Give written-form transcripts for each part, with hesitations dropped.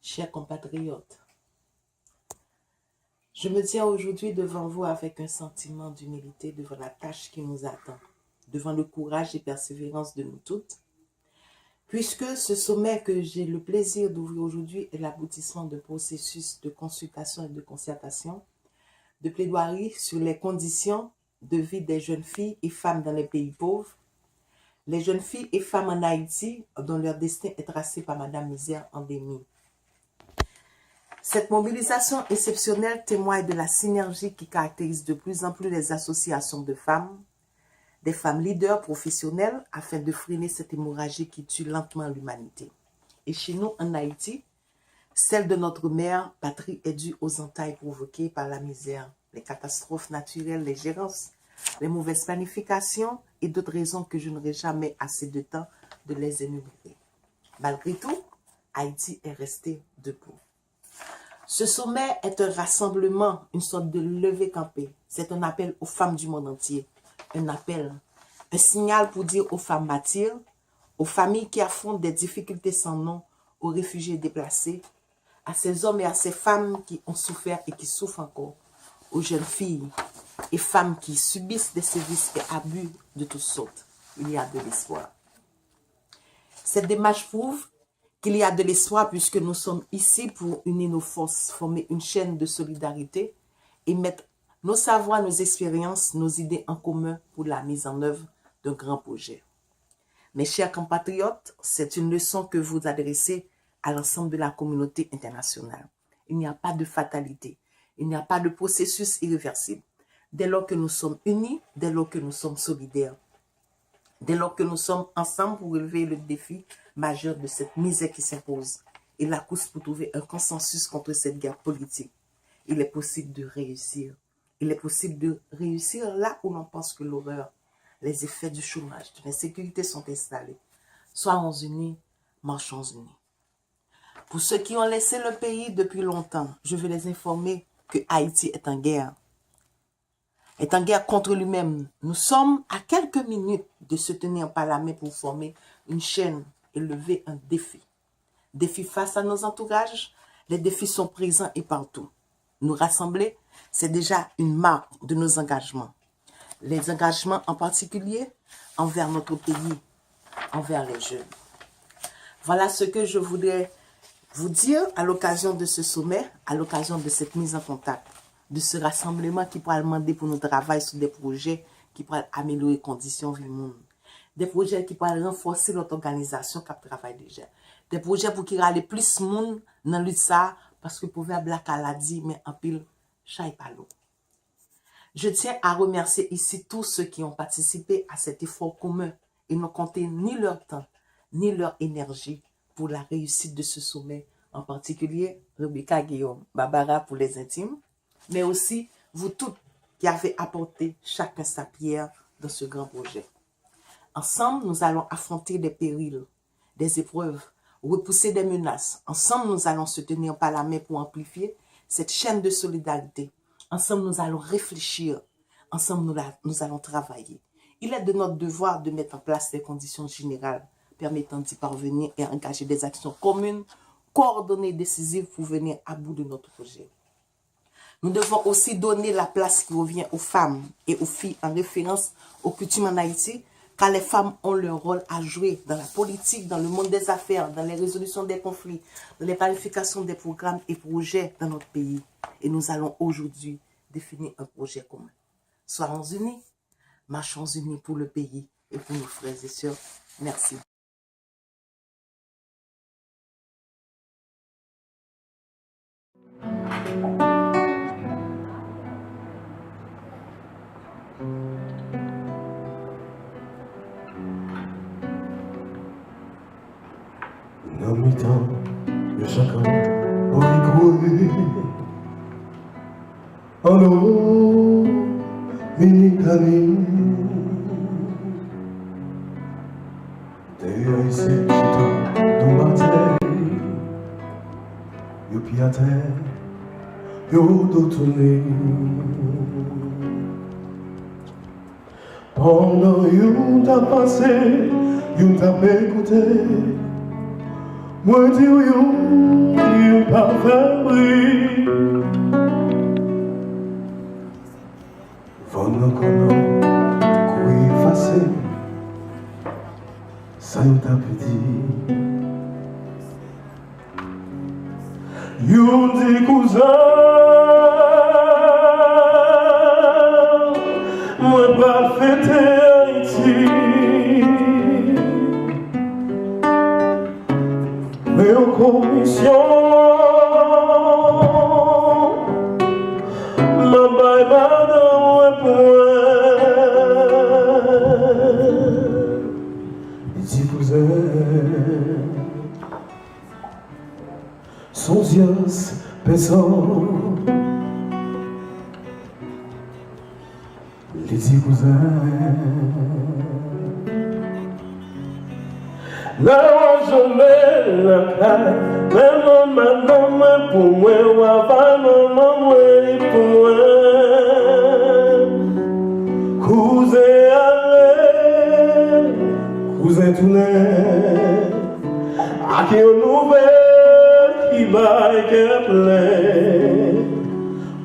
Chers compatriotes, je me tiens aujourd'hui devant vous avec un sentiment d'humilité devant la tâche qui nous attend, devant le courage et persévérance de nous toutes, puisque ce sommet que j'ai le plaisir d'ouvrir aujourd'hui est l'aboutissement d'un processus de consultation et de concertation, de plaidoirie sur les conditions de vie des jeunes filles et femmes dans les pays pauvres, les jeunes filles et femmes en Haïti dont leur destin est tracé par Madame Misère endémique. Cette mobilisation exceptionnelle témoigne de la synergie qui caractérise de plus en plus les associations de femmes, des femmes leaders professionnelles, afin de freiner cette hémorragie qui tue lentement l'humanité. Et chez nous, en Haïti, celle de notre mère patrie est due aux entailles provoquées par la misère, les catastrophes naturelles, les gérances, les mauvaises planifications et d'autres raisons que je n'aurai jamais assez de temps de les énumérer. Malgré tout, Haïti est resté debout. Ce sommet est un rassemblement, une sorte de levée campée. C'est un appel aux femmes du monde entier. Un appel, un signal pour dire aux femmes martyres, aux familles qui affrontent des difficultés sans nom, aux réfugiés déplacés, à ces hommes et à ces femmes qui ont souffert et qui souffrent encore, aux jeunes filles et femmes qui subissent des sévices et abus de toutes sortes. Il y a de l'espoir. Cette démarche prouve qu'il y a de l'espoir puisque nous sommes ici pour unir nos forces, former une chaîne de solidarité et mettre nos savoirs, nos expériences, nos idées en commun pour la mise en œuvre d'un grand projet. Mes chers compatriotes, c'est une leçon que vous adressez à l'ensemble de la communauté internationale. Il n'y a pas de fatalité, il n'y a pas de processus irréversible. Dès lors que nous sommes unis, dès lors que nous sommes solidaires, dès lors que nous sommes ensemble pour relever le défi majeur de cette misère qui s'impose et la course pour trouver un consensus contre cette guerre politique, il est possible de réussir. Il est possible de réussir là où l'on pense que l'horreur, les effets du chômage, de l'insécurité sont installés. Soyons unis, marchons unis. Pour ceux qui ont laissé le pays depuis longtemps, je veux les informer que Haïti est en guerre. Est en guerre contre lui-même. Nous sommes à quelques minutes de se tenir par la main pour former une chaîne et lever un défi. Défi face à nos entourages, les défis sont présents et partout. Nous rassembler, c'est déjà une marque de nos engagements. Les engagements en particulier envers notre pays, envers les jeunes. Voilà ce que je voudrais vous dire à l'occasion de ce sommet, à l'occasion de cette mise en contact, de ce rassemblement qui pourra demander pour nous travailler sur des projets qui pourraient améliorer les conditions de vie monde. Des projets qui pourraient renforcer notre organisation qui travaille déjà. Des projets pour qu'il y ait plus de monde dans le lutte ça, parce que pour faire black a dit, mais en pile, chay pas l'eau. Je tiens à remercier ici tous ceux qui ont participé à cet effort commun et n'ont compté ni leur temps, ni leur énergie pour la réussite de ce sommet, en particulier Rebecca Guillaume, Barbara pour les intimes, mais aussi vous toutes qui avez apporté chacun sa pierre dans ce grand projet. Ensemble, nous allons affronter des périls, des épreuves, repousser des menaces. Ensemble, nous allons se tenir par la main pour amplifier cette chaîne de solidarité. Ensemble, nous allons réfléchir. Ensemble, nous allons travailler. Il est de notre devoir de mettre en place des conditions générales permettant d'y parvenir et engager des actions communes, coordonnées, décisives pour venir à bout de notre projet. Nous devons aussi donner la place qui revient aux femmes et aux filles en référence aux coutumes en Haïti, car les femmes ont leur rôle à jouer dans la politique, dans le monde des affaires, dans les résolutions des conflits, dans les planifications des programmes et projets dans notre pays. Et nous allons aujourd'hui définir un projet commun. Soyons unis, marchons unis pour le pays et pour nos frères et sœurs. Merci. Dans le temps de chacun aurait cru en l'eau, Ménicani. D'ailleurs, ici, qui tout matin, yo pied à terre, yo dos tourné. Pendant you t'a passé, you t'a écouté. Moi dis yo pas fait bruit. Von kono kou effacer. Ça yo t'a petit. Yon dit cousin, moi pas fêter Haïti. Mais en commission, ma baille madame point. Dit cousin, son yeux pesant. Les dix cousins. Là où je mets la caille, même madame pour moi, ou avant maman pour moi. Cousin allez, cousin tourné, à qui on nouvelle qui va et plein.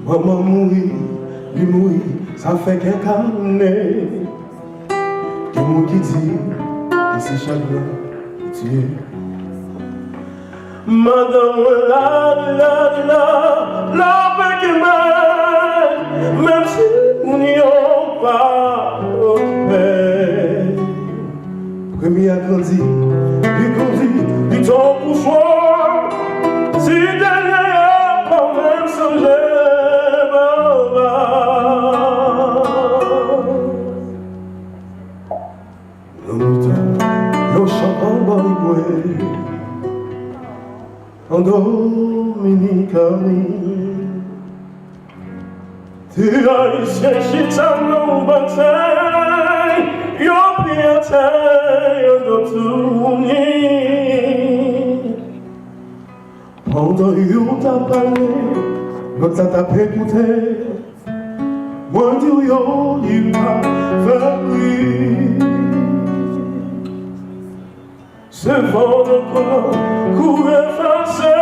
Maman mourit, lui mourit, ça fait quelques années. Que moi qui dis, que c'est chagrin. Madame la paix qui mène, même si nous n'y avons pas de paix. Premier a grandi, il tombe pour choix. Si dernier a quand même changé, en Dominicani, tu as cherché ta main bataille, yo piatai, yo tourni. Pendant yo t'a parlé, l'autre t'a écouté, moi dis yo, il t'a fait. Ce vent de colon court effacé,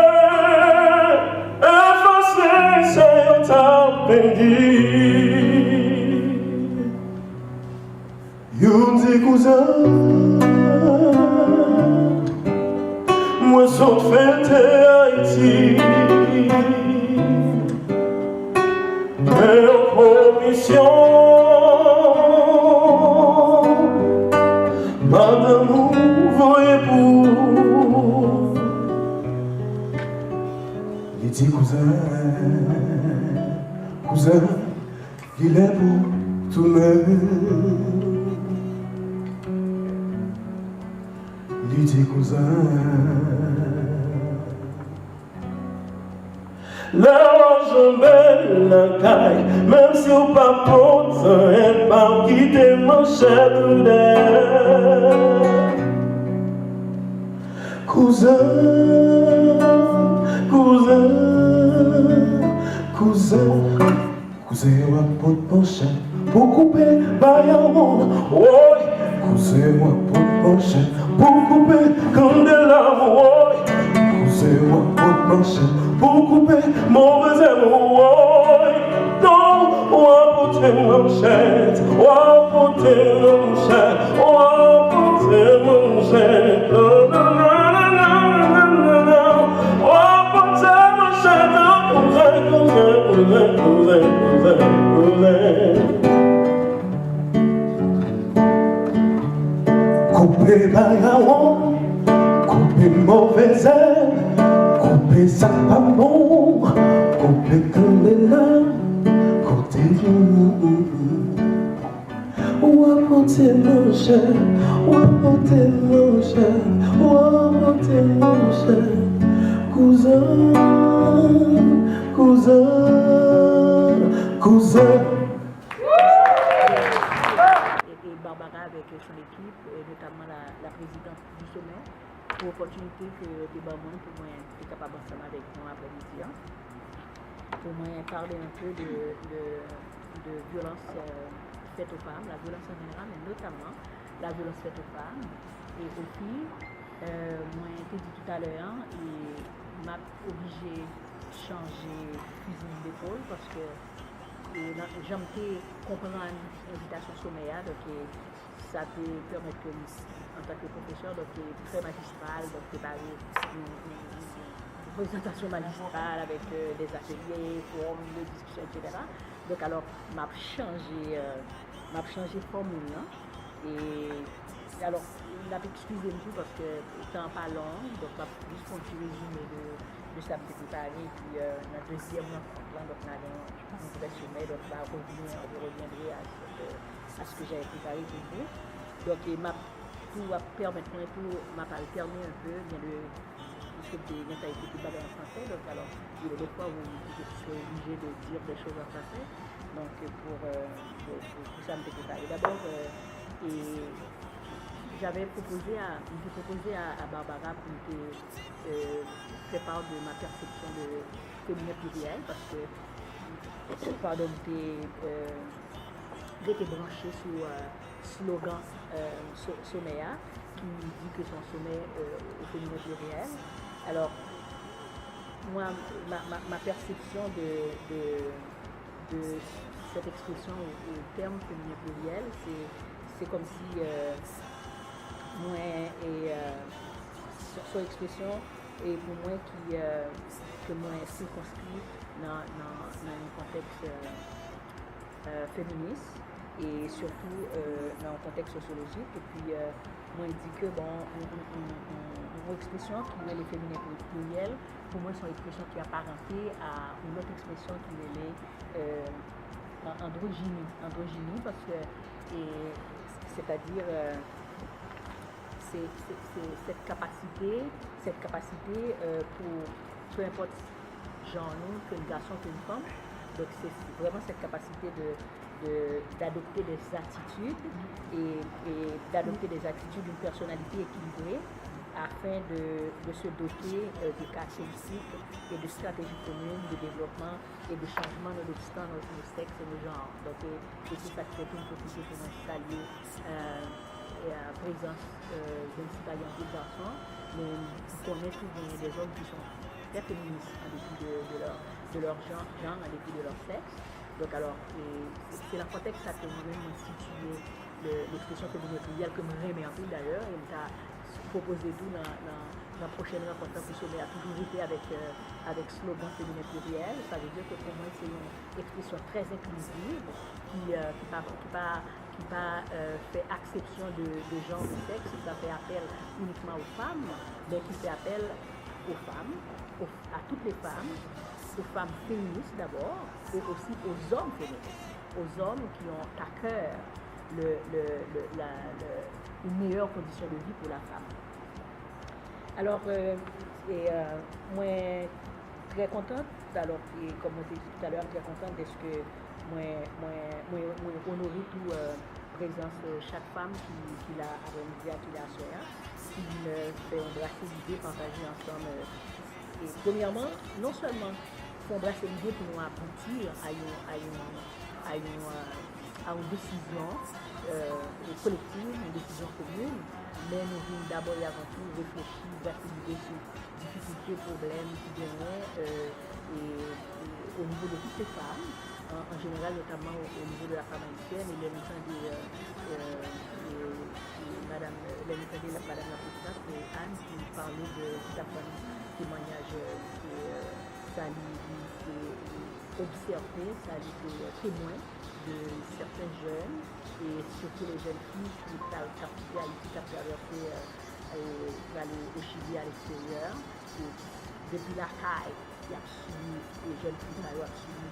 c'est un pédit. Yon dit cousin, moi saute fête Haïti, mais en commission, madame voyez pour les dix cousins, il est pour tout le monde. Les dix cousins, là où je mets la caille, même si on pas pour elle pas quitter manchette d'air. Cousin, moi pour pencher, pour couper baillant monde. Oui, cousin, moi pour pencher, pour couper comme de l'amour. Cousin, moi pour pencher, pour couper mauvais amour. Non, moi pour tes manchettes, moi pour tes manchettes, moi pour tes manchettes. Couper bagarre, couper mauvais air, couper ça pas bon, couper candela, côté ou apporter mon cher, ou apporter mon cher, ou apporter mon cher, cousin. Et Barbara avec son équipe, notamment la présidente du sommet, pour l'opportunité que les Bamouins pour moi être capable ensemble avec moi après-midi. Pour moi parler un peu de violence faite aux femmes, la violence en général, mais notamment la violence faite aux femmes, et aussi Moi, t'ai dit tout à l'heure, et m'a obligé de changer fusil d'épaule parce que j'aime comprendre l'invitation sommaire, donc ça peut permettre que, en tant que professeur, donc très magistral, donc préparer une présentation magistrale avec des ateliers, formes de discussion, etc. Donc alors, m'a changé formule là. Et alors, la excusez tout parce que le temps pas long, donc m'a juste un petit résumé de ça me préparé. Et puis la deuxième rencontre là, donc on a un vrai sommet, donc on reviendrai à ce que j'avais préparé pour vous. Donc tout va permettre, tout m'a permis un peu bien de puisque des mentalités qui parlent en français, donc alors il y a des fois où je suis obligé de dire des choses en français, donc pour ça me préparer. D'abord, j'avais proposé à Barbara pour faire part de ma perception de féminin pluriel parce que j'étais branchée sur slogan Sommeya qui dit que son sommet au féminin pluriel. Alors, moi, ma perception de cette expression au terme féminin pluriel, c'est comme si moi et son expression est pour moi que moi circonscrit dans un contexte féministe et surtout dans un contexte sociologique. Et puis moi il dit que bon une expression qui est les féminins pluriels, pour moi c'est une expression qui est apparentée à une autre expression qui est androgynie parce que c'est-à-dire c'est cette capacité pour peu importe genre qu'un garçon qu'une femme, donc c'est vraiment cette capacité d'adopter des attitudes et d'adopter des attitudes d'une personnalité équilibrée afin de se doter de caractéristiques et de stratégies communes de développement et de changement nonobstant nos sexes et nos genres. Donc, et tout ça qui fait une possibilité pour nous saluer la présence d'une citoyenneté de garçons, mais qui connaissent tout bien des hommes qui sont très féministes en dépit de leur genre, en dépit de leur sexe. Donc alors, c'est la contexte à que nous situer l'expression féminine plurielle que nous remet un peu d'ailleurs, et on a proposé tout dans la prochaine rencontre pour sommet a toujours été avec slogan féminin pluriel. Ça veut dire que pour moi c'est une expression très inclusive qui fait exception de genre de sexe, qui fait appel uniquement aux femmes, mais qui fait appel aux femmes, à toutes les femmes, aux femmes féministes d'abord, et aussi aux hommes féministes, aux hommes qui ont à cœur une meilleure condition de vie pour la femme. Alors, moi, très contente, alors, et comme on dit tout à l'heure, très contente de ce que moi honoré tout présence chaque femme qui l'a organisé à la soirée, qui fait embrasser l'idée, partager ensemble. Et premièrement, non seulement faut embrasser l'idée pour nous aboutir à une décision collective, une décision commune, mais nous venons d'abord et avant tout réfléchir, embrasser l'idée sur difficultés, problèmes qui viennent au niveau de toutes les femmes, en général, notamment au niveau de la femme haïtienne, et Madame la présidente Anne qui parlait de tout à fait témoignage ça lui observé, ça lui témoin de certains jeunes et surtout les jeunes filles qui participent à Haïti, qui traversé aller au Chili à l'extérieur. Depuis la CAI, il y a suivi les jeunes filles qui ont suivi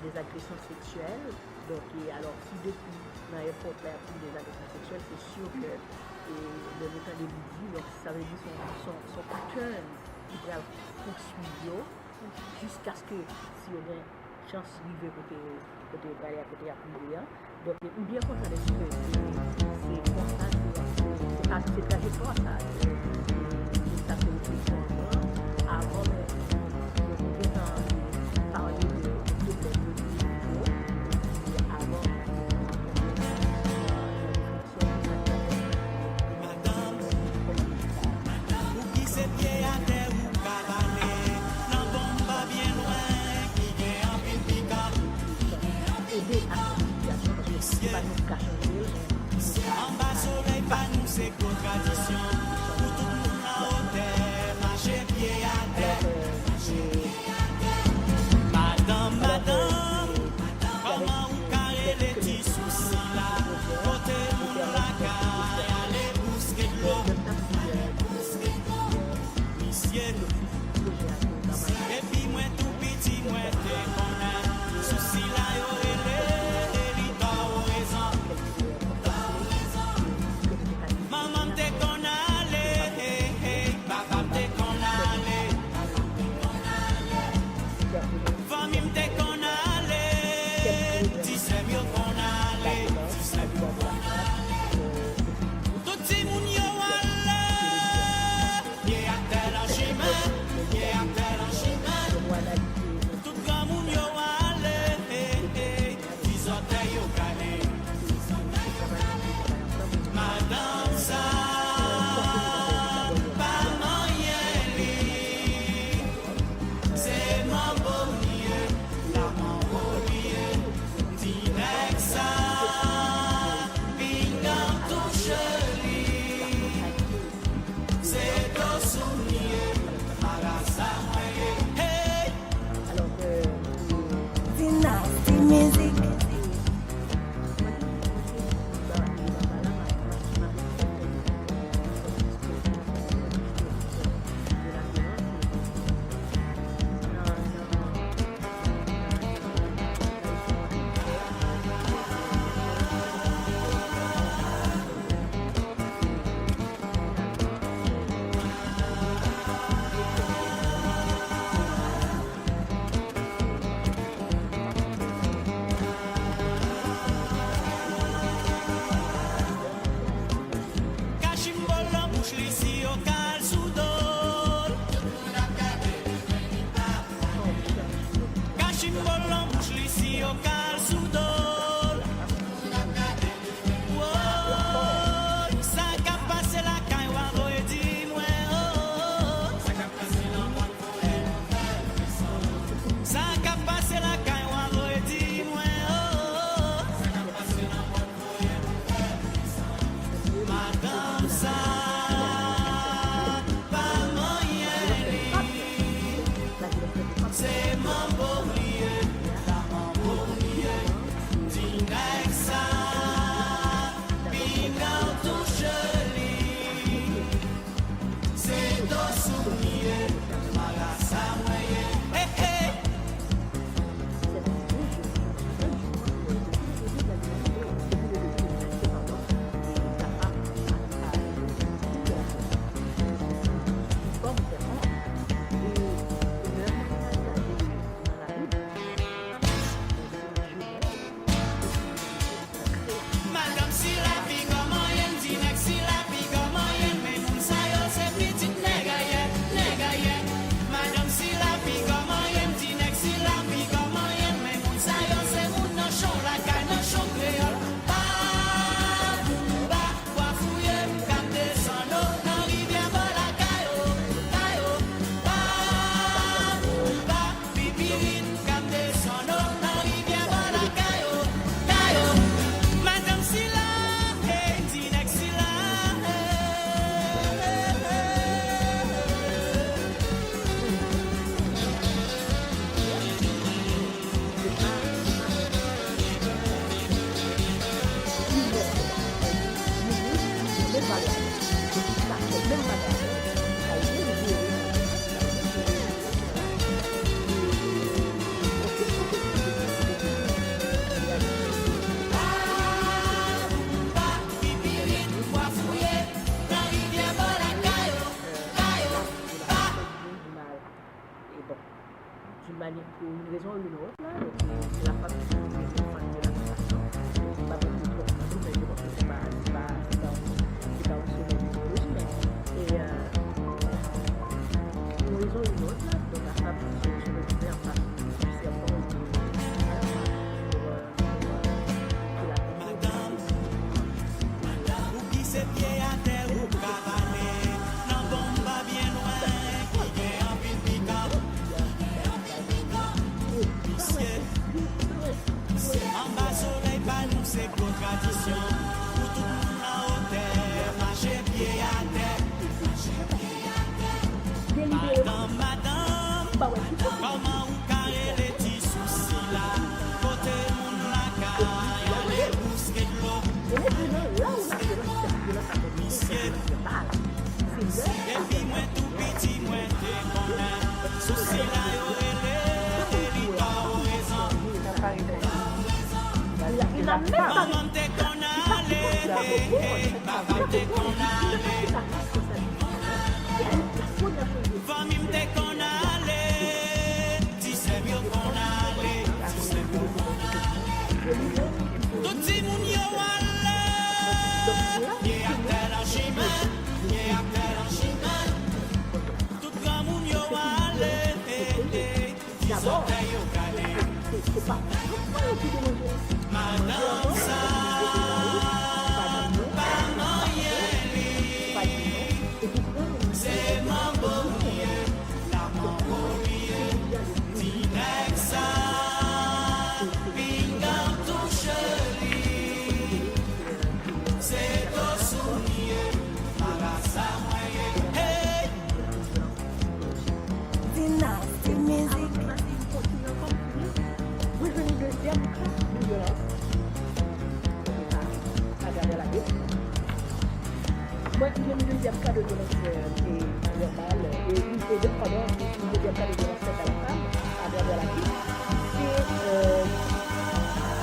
des agressions sexuelles. Donc, alors si depuis dans l'aéroport il y a des agressions sexuelles, c'est sûr que le méthode des bougies, donc ça veut dire son pattern qui va poursuivre jusqu'à ce que si on a une chance de vivre côté aller à côté à plus. Donc, ou bien qu'on a des choses, c'est constant, c'est trajectoire ça. Ça fait une question avant de parler de Cachimbol en bouche l'ici au cal sous dol. Oh, ça qu'a passé la caille ou et dis-moi oh. Ça qu'a passé la caille ou et dis-moi oh. Madame ça pas moyen c'est mon beau lieu, la mon beau lieu, dis-moi ça, bingo tout joli, c'est ton souvenir, malasa moyen, hey hey. Madame si la vie comme moyenne, dis-moi si la vie comme moyenne, mais mon sayo c'est petit négaye. Madame si la vie comme moyenne, dis-moi si la vie comme moyenne, mais mon sayo c'est mon nochon, la caille nochon créole. Ba, bois fouillé, comme descend l'eau, dans rivière bas la caillou. Ba, pipirine, comme descend l'eau, dans rivière bas la caillou. Madame Silla, hey, dis-moi Silla, pipirine, bois fouillé, dans rivière bas la caillou. Et bon, d'une manière, pour une raison ou une autre, là, c'est la femme qui est en train de la situation. C'est pas beaucoup trop, mais je pense que c'est pas au sommet du tourisme. Et pour une raison ou une autre, là, donc la femme se retrouvait en face du serpent pour la Ou qui se pied à terre ou cavaler, n'en tombe pas bien loin, qui est en pile piquant. En bas soleil, pas nous c'est gros tradition. Pour tout le monde en hauteur, marcher pied à terre. Madame, comment vous carrez les petits soucis là? Côté monde la caille, allez bousquer de l'eau. Et puis moi tout petit, moi t'es connais. Soucis là, y'aurait les raison. Maman t'es qu'on allait, papa t'es qu'on allait. Famille t'es qu'on allait, tu sais mieux qu'on allait, tu sais mieux qu'on allait. Tout petit moun yo allait, yé a tel en chemin, yé a tel en chemin. Tout grand moun yo allait, ils ont taillé au calé. Madame ça, pas moyen c'est mon beau lieu, la mon beau lieu, dis-moi ça, pingan tout joli, c'est ton souvenir, malasa moyen, hey. Dynasty Music. Oui, je une deuxième violence. À travers la vie. Moi, j'ai une deuxième cas de violence verbale et une deuxième cas de violence faite à la femme à travers la vie.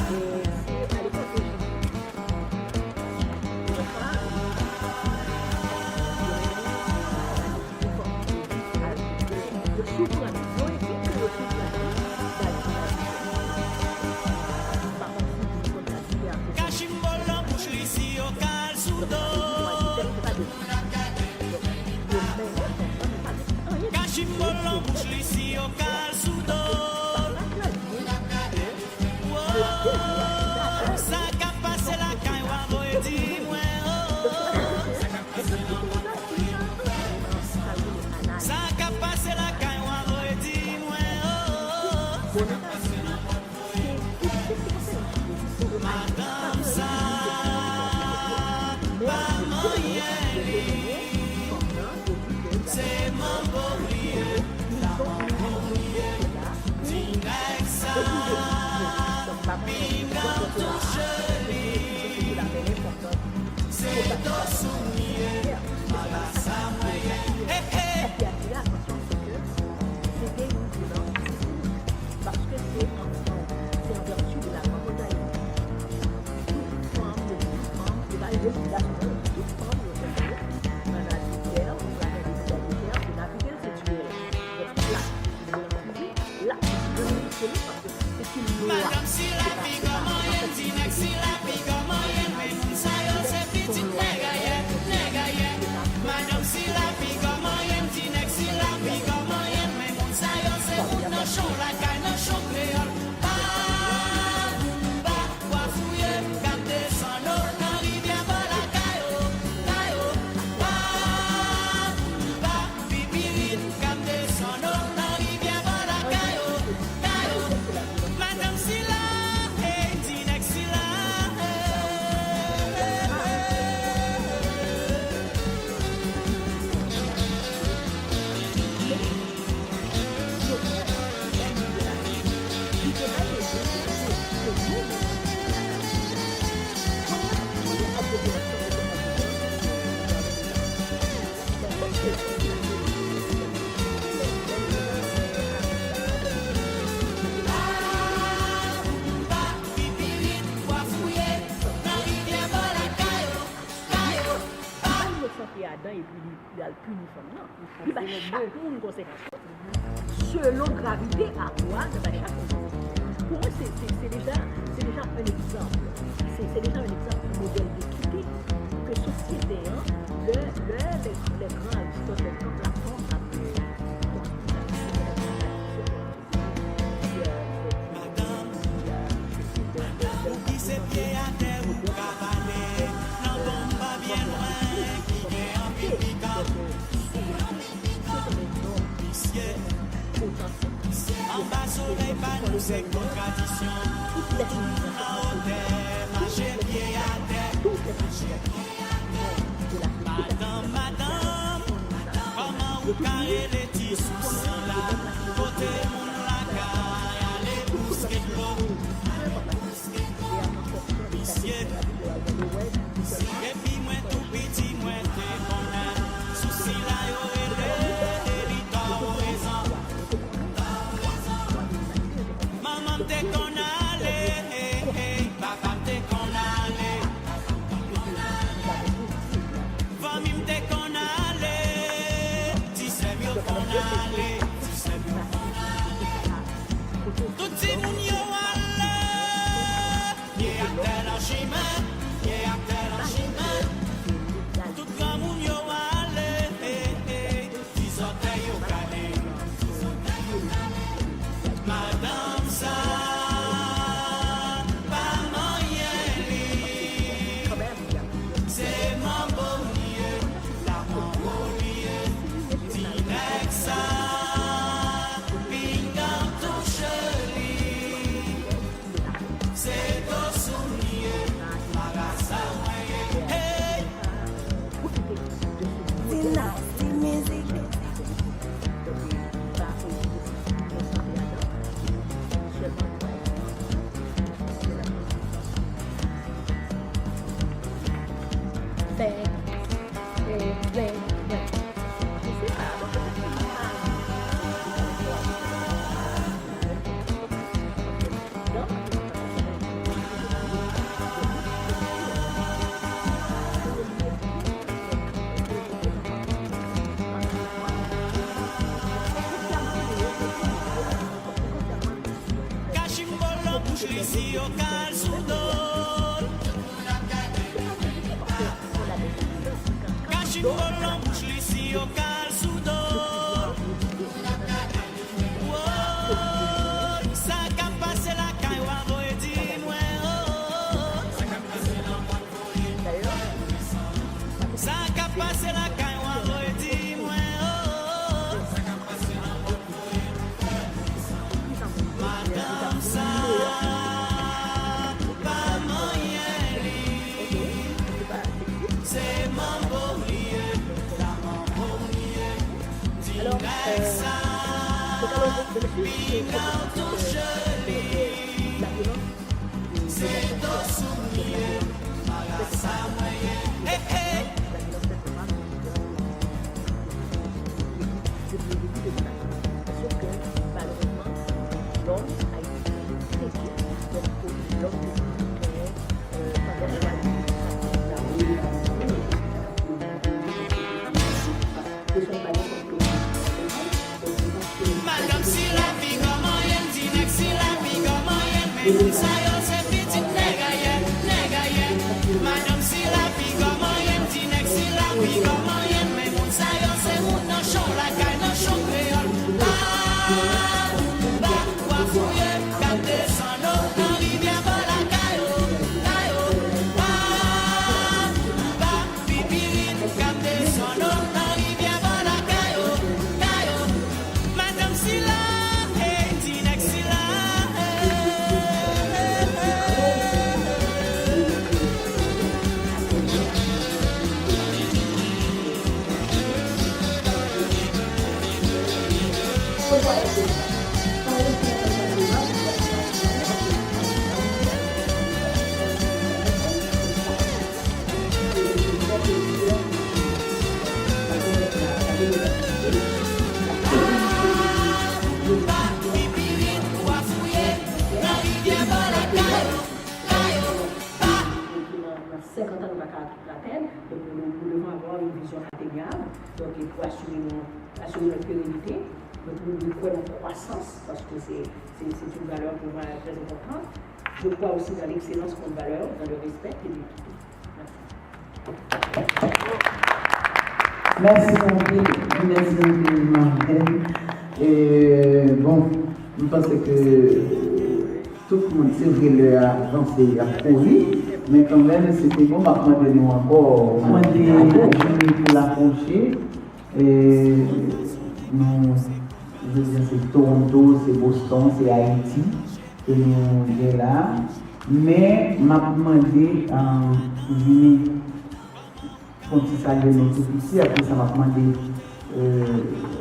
C'est à l'époque où le souffle, Cachimbol en bouche l'ici au cal sous dos. Cachimbol en bouche l'ici au cal sous dos. Ça qu'a passé la caille, ou a dit, moi, ça qu'a passé la caille, ou a dit, moi, madame, ça, pas moyen, c'est mon beau lieu, dis-moi ça, bingo tout joli, c'est ton souvenir, ça moyen, hé hé. Parce que c'est en vertu de la communauté. Toute femme, de la législation, toute femme, on a dit terre, on a dit terre, on a dit c'est tuer. Donc là, c'est parce que c'est une loi. Madame si la fille moyenne, Tinex si la fille moyenne, mais nous ça yo c'est petite négaye. Madame si la fille moyenne, Tinex si la fille moyenne, mais nous ça yo c'est pour nos chons la caille, nos chons créoles. Quoi fouiller, garder son eau, dans rivière bas la caillou. Bibirine, garder son eau, dans rivière bas la caillou. Madame Silla, hey, Tinex Silla, bibirine, quoi fouiller, dans rivière bas la caillou. Il me sentait à dents et puis il a le puni femme. Non, il va chaque monde conséquence. Selon gravité à quoi, il va chaque monde. Pour moi, c'est déjà un exemple. C'est déjà un exemple, un modèle d'équité que société, les grands Aristote, les grands Platon, Qui se pied à terre ou cavaler, n'en tombe pas bien loin, qui est en pipicant. En bas soleil, pas nous c'est contradiction. En hauteur, marcher pied à terre. Madame, comment vous carrez les petits soucis là? Côté mon la caille, allez pousser de l'eau. Et puis moi tout petit, moi t'es connais. Souci là, yo l'héritage au raison. Maman t'es qu'on allait, papa t'es qu'on allait. Famille t'es qu'on allait, tu sais mieux qu'on allait. Tout le monde y allait, y a tel archimède, y a tel archimède. Tout le monde y allait, ils ont taillé au calé. Madame ça, pas moyen lit, c'est mon beau lieu, la mon beau lieu, Tinex ça, pingan touche lit, c'est ton souvenir, marasa moyen, hey. Dynasty music. Cachimbolo bouche les au cal sous dos. Cachimbolo bouche les au cal sous dos. Ça qu'a passé la caille, ou a dit moi. Madame si la vie comment elle dit si la vie comment elle mais ça yo c'est petit négaye. Madame si la vie comment elle dit si la vie comment elle mais ça yo c'est mon dans chon la caille dans chon créole. Quoi fouiller quand descend dans rivière la caille. Pipirine quand descend dans rivière la caille. Madame Silla, Dinex Silla. Pipirine, quoi fouiller dans rivière la caille. 50 ans, on va faire toute la terre, donc nous devons avoir une vision intégrale, donc il faut assurer notre pérennité, donc nous devons la croissance, parce que c'est une valeur pour moi très importante. Je crois aussi dans l'excellence comme valeur, dans le respect et l'équité. Merci beaucoup, Marlène. Et bon, je pense que tout le monde, c'est vrai, le a avancé, a couru, mais quand même, c'était bon, maintenant, de nous encore, pour l'approcher. Et nous, je veux dire, c'est Toronto, c'est Boston, c'est Haïti, que nous sommes là. Mais, m'a demandé, quand il s'agit de notre ici, après ça m'a demandé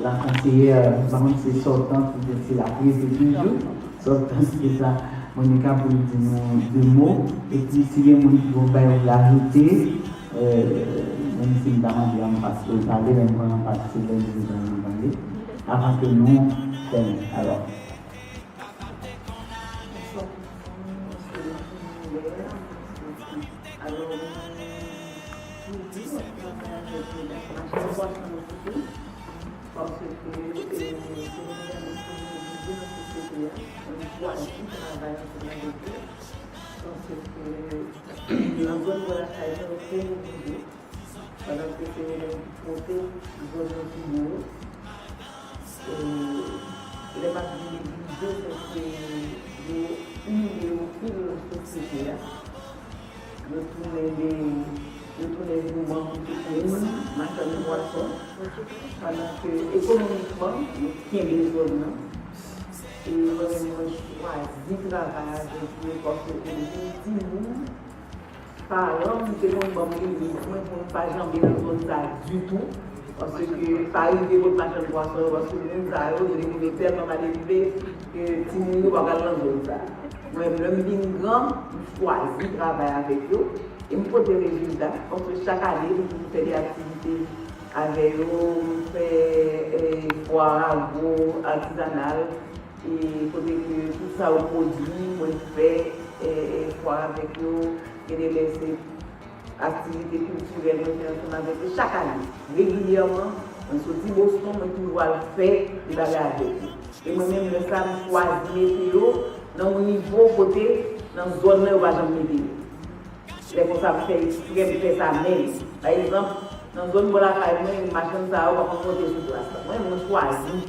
la conseillère, par contre c'est sortant, c'est la prise de toujours, sortant c'est ça, Monica pour nous dire deux mots, et puis si les gens qui vont l'ajouter, même si nous demandons parce que parler, même quand on passe, c'est bien de nous demander, avant que nous fassions. Alors. Parce que c'est une de tous les mouvements marchand de poissons, pendant que économiquement, qui est les zones, et moi je choisis de travailler avec eux parce que les petits par exemple, c'est comme moi pour ne pas jamber dans zone du tout, parce que par exemple, votre marchand de poissons, parce que nous avons des tellement mal élevés que si nous ne pouvons pas dans zone ça. Moi, je suis grand, je choisis de travailler avec eux. Et me faut des résultats, parce que chaque année, nous faisons des activités avec eux, nous faisons foires, artisanales, et il faut que tout ça au produit, nous faisons foires avec eux, et des activités culturelles, nous faisons avec eux chaque année. Régulièrement, on se dit Boston, on toujours le faire, et d'aller avec eux. Et moi-même, je sais choisir dans mon niveau côté, dans la zone où je vais jamais les responsables font exprès de faire ça même. Par exemple, dans la zone où la une machine ça va monter sur place. Moi, je choisis.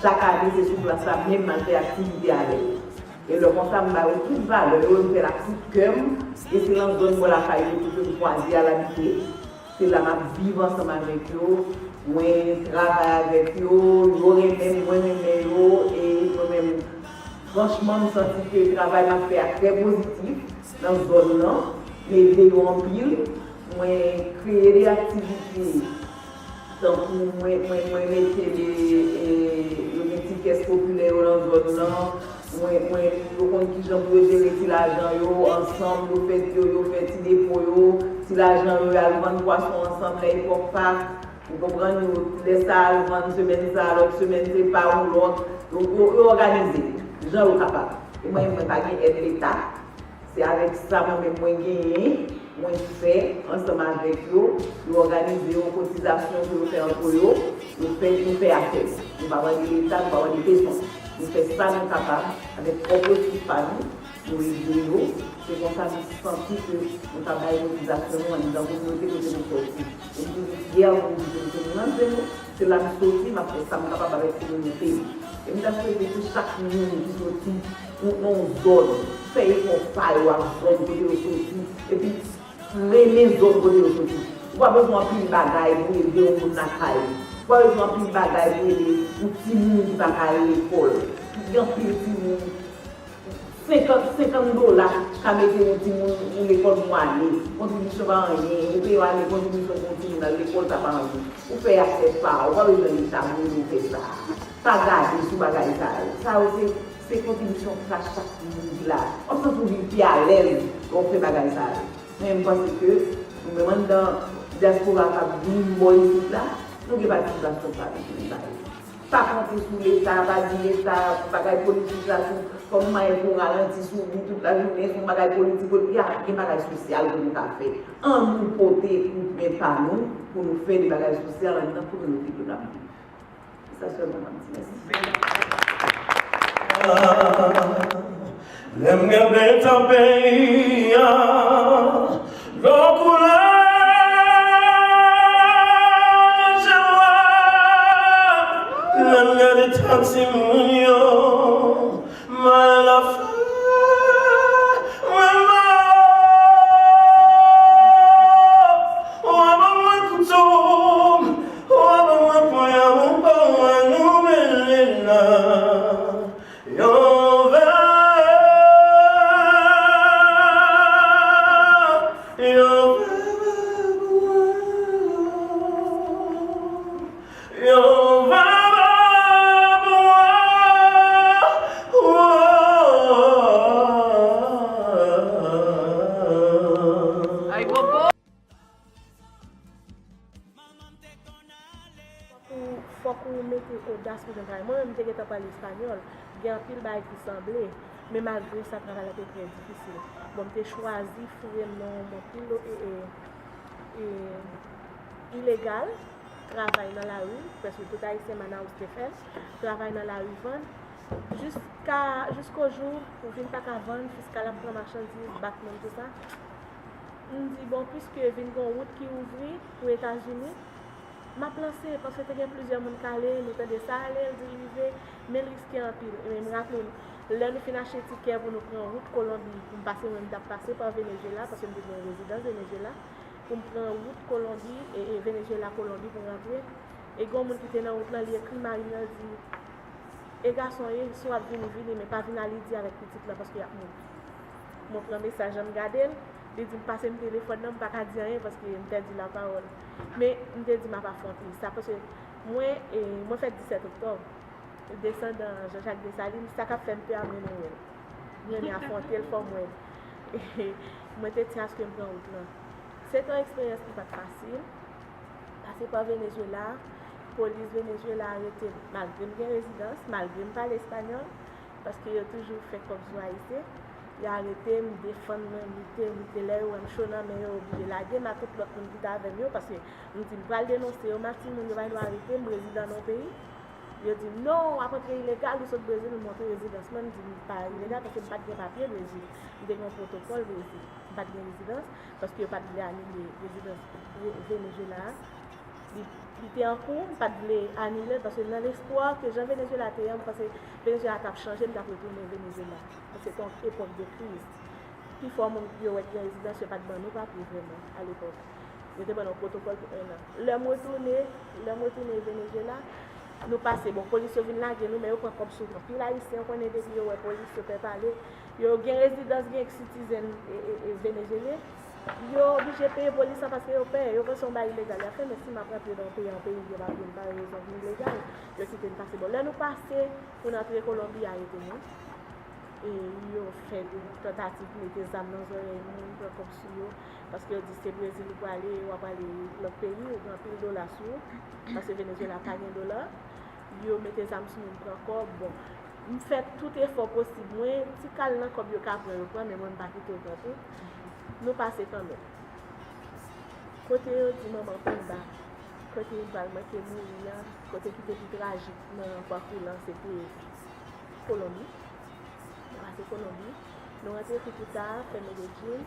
Chaque année, c'est sur place, même je fais activité avec. Et le responsable m'a eu toute valeur, il fait la petite cœur. Et c'est dans la zone où la je choisis à l'habiter. C'est là que je vis ensemble avec eux, je travaille avec eux, j'aurai même moi-même et moi-même. Franchement, je sens que le travail m'a fait très positif dans cette zone-là. Mais je en pile, moi créer des activités, donc moi mettre les caisse populaire dans la zone là. Moi, qui j'en peux gérer si l'argent ensemble, yo fait des dépôts, si l'argent yo a vendre poisson ensemble, là, il faut pas. Vous comprenez, les salles, vendre semaine ça, l'autre semaine c'est pas ou l'autre. Donc, yo organisé. Les gens sont capables. Et moi, je ne pas gagner aide l'État. C'est avec ça que moi gagner, moi faire ensemble avec eux, nous organiser une cotisation pour nous faire pour eux, nous faire affaire. Nous ne pas avoir l'État, nous ne pas avoir des personnes. Nous faisons ça, nous sommes capables, avec propre famille, nous aider. C'est comme ça que nous sentons que nous travaillons une cotisation dans la communauté que nous sortis. Et nous hier, nous disons, c'est la sortie, mais après ça, nous sommes capables avec la communauté. Et nous avons fait que chaque monde qui sortit, nous donne, faire qu'on faille ou à zone côté de sortie, et puis les autres côté de sortie. Vous n'avez pas besoin de plus de bagailles pour aider au monde dans la caille. Vous n'avez pas besoin de plus de bagailles pour aider aux petits monde qui va à l'école. Il y a plus de petits monde. $50 qu'à mettre aux petits monde dans l'école pour aller. Contribution par rien. Vous payez aller contribution continue dans l'école par rien. Vous faites assez pas. Vous n'avez pas besoin de ça. Vous faites ça. Pas garder sous bagaille ça. Ça aussi. C'est contribution pour chaque monde là. On se trouve plus à l'aise on fait bagaille ça. Mais je pense que nous demandons dans la diaspora qui vit ici là, nous n'avons pas de situation pour pas compter sur l'État, pas dire l'État, bagaille politique là, comme moi pour ralentir sur nous toute la journée, sur bagaille politique, il y a des bagailles sociales que nous avons fait. En nous porter, mais pas nous, pour nous faire des bagailles sociales en pour nous vivre de la vie. C'est ça seulement, merci. Lem gade tapeya lokula jawa lem gade taksimunyo malafa Moi-même, je n'ai pas l'espagnol, j'ai un pile bail qui semblait, mais malgré ça, le travail était très difficile. Bon, j'ai choisi vraiment mon pile illégal, travail dans la rue, parce que tout haïtien maintenant où c'était fait, travail dans la rue, vendre, jusqu'au jour où je ne pas qu'à vendre, jusqu'à la marchandise, battement, tout ça. On dit, bon, puisque il y a une route qui ouvre pour les États-Unis, m'a placé parce que il y a plusieurs monde calé, nous avons des salaires, dérivé, mais risqué en pile. Et me rappelle, là nous finissons acheter ticket pour nous prendre route Colombie, pour passer même passer par Venezuela parce que nous avons une résidence Venezuela, pour prendre route Colombie et Venezuela Colombie pour rentrer. Et quand monde qui était dans route là, il écrit Marina dit "Et garçon, soit venir mais pas venir à Lydie avec petite là parce qu'il y a monde." Mon premier message je me garder. Je dis passer mon téléphone, je ne peux pas dire rien parce que je me dit la parole. Mais je me dis que je ne vais pas faire ça parce que moi, fait 17 octobre, je descends dans Jean-Jacques Dessalines, ça a fait un peu à Noël. Je vais affronter le fort moi. Et moi, je tiens à ce que je me rende compte. C'est une expérience qui n'est pas facile. Passer par Venezuela, la police Venezuela a arrêté malgré ma résidence, malgré je parle espagnol, parce qu'il a toujours fait comme ça ici. Il a arrêté, me défendre, me là, ou me chôner, mais il a obligé de laguer, mais tout le monde qui était avec moi, parce que je dis, je vais le dénoncer, au maximum, il va nous arrêter, je réside dans nos pays. Il a dit, non, après que illégal, nous sommes au Brésil, nous montrons résidence. Moi, je dis, pas illégal, parce que je n'ai pas de papier au Brésil. Il y a un protocole au Brésil, je n'ai pas de résidence, parce que je n'ai pas de annuler résidence Venezuela. Il était en cours, pas de annuler, parce que dans l'espoir que Jean Venezuela était, parce que Venezuela a changé, il a retourné au Venezuela. C'est une époque de crise. Puis, il faut que je sois résident, je n'ai pas de banque, pas plus vraiment, à l'époque. J'étais dans un protocole pour 1 an. L'homme retourné au Venezuela, nous passons, bon, police vient là, nous, mais on prend comme souvent. Puis là, ici, on connaît des police, on peut parler. Il y a une résidence, il y a un citoyen vénézuélien. yo obligé de payer police parce que yo paye, yo veut son bail illégal à faire, mais si m'a rappelé dans pays en pays, yo va pas raison illégal, yo quitte de passer bon. Là nous passer pour entrer Colombie à États-Unis. Et yo fait des tentatives de mettre des âmes dans les oreilles, comme si yo, parce que dit c'est Brésil pour aller, ou pas aller l'autre pays, ou prend pile dollar sur, parce que Venezuela pas de dollar, yo mettez des âmes sur nous encore, bon. Je fais tout effort possible. Moi, si calme comme yo ka prendre, mais moi pas quitter tout. Nous passons quand même. Côté du maman Penda, côté vraiment qui est mourir, côté qui était plus tragique dans le parcours là, c'était Colombie. Nous passons Colombie. Nous rentrons tout tard, fait Medellín,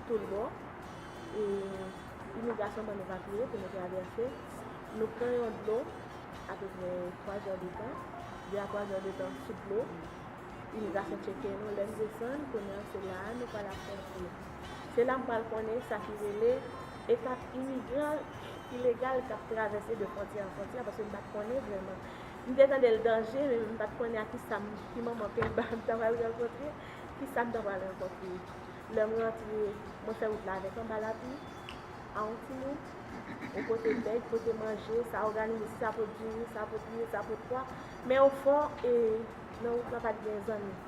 tout le bord. Et l'immigration va nous papiers pour nous traverser. Nous prenons de l'eau à peu près 3 heures de temps. 2 à 3 heures de temps sous l'eau. L'immigration tchéquienne, nous l'aime descendre, pour nous c'est là, nous pas la frontière. C'est là que nous connaissons ça qui est l'étape immigrant illégal qui a traversé de frontière en frontière parce que nous ne connaissons pas vraiment. Nous sommes dans le danger, mais nous ne connaissons pas qui m'a manqué, qui ça me doit rencontrer. Le rentré, moi je fais route là avec un balapi, à Antilles, au côté bête, côté manger, ça organise, ça peut durer, ça peut durer, ça peut quoi. Mais au fond, non, on n'a pas de amis.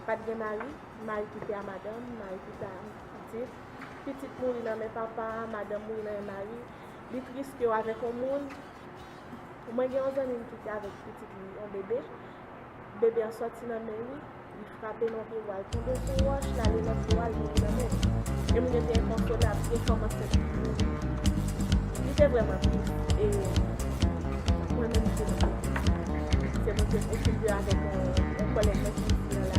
Pas de mari qui était à madame, mari qui était à petite mourir dans mes papas, madame mourir dans mes mari. Les tristes avec un monde. Moi, j'ai un ami qui était avec un bébé. Bébé en sorti dans mes mains, il frappait dans le voile. Il tombait sur roche, il allait dans le voile, il mourit dans mes mains. Et moi, j'étais inconsolable, j'ai commencé à vivre. J'étais vraiment triste. Et moi-même, c'est mon Dieu, je suis avec un collègue qui est là.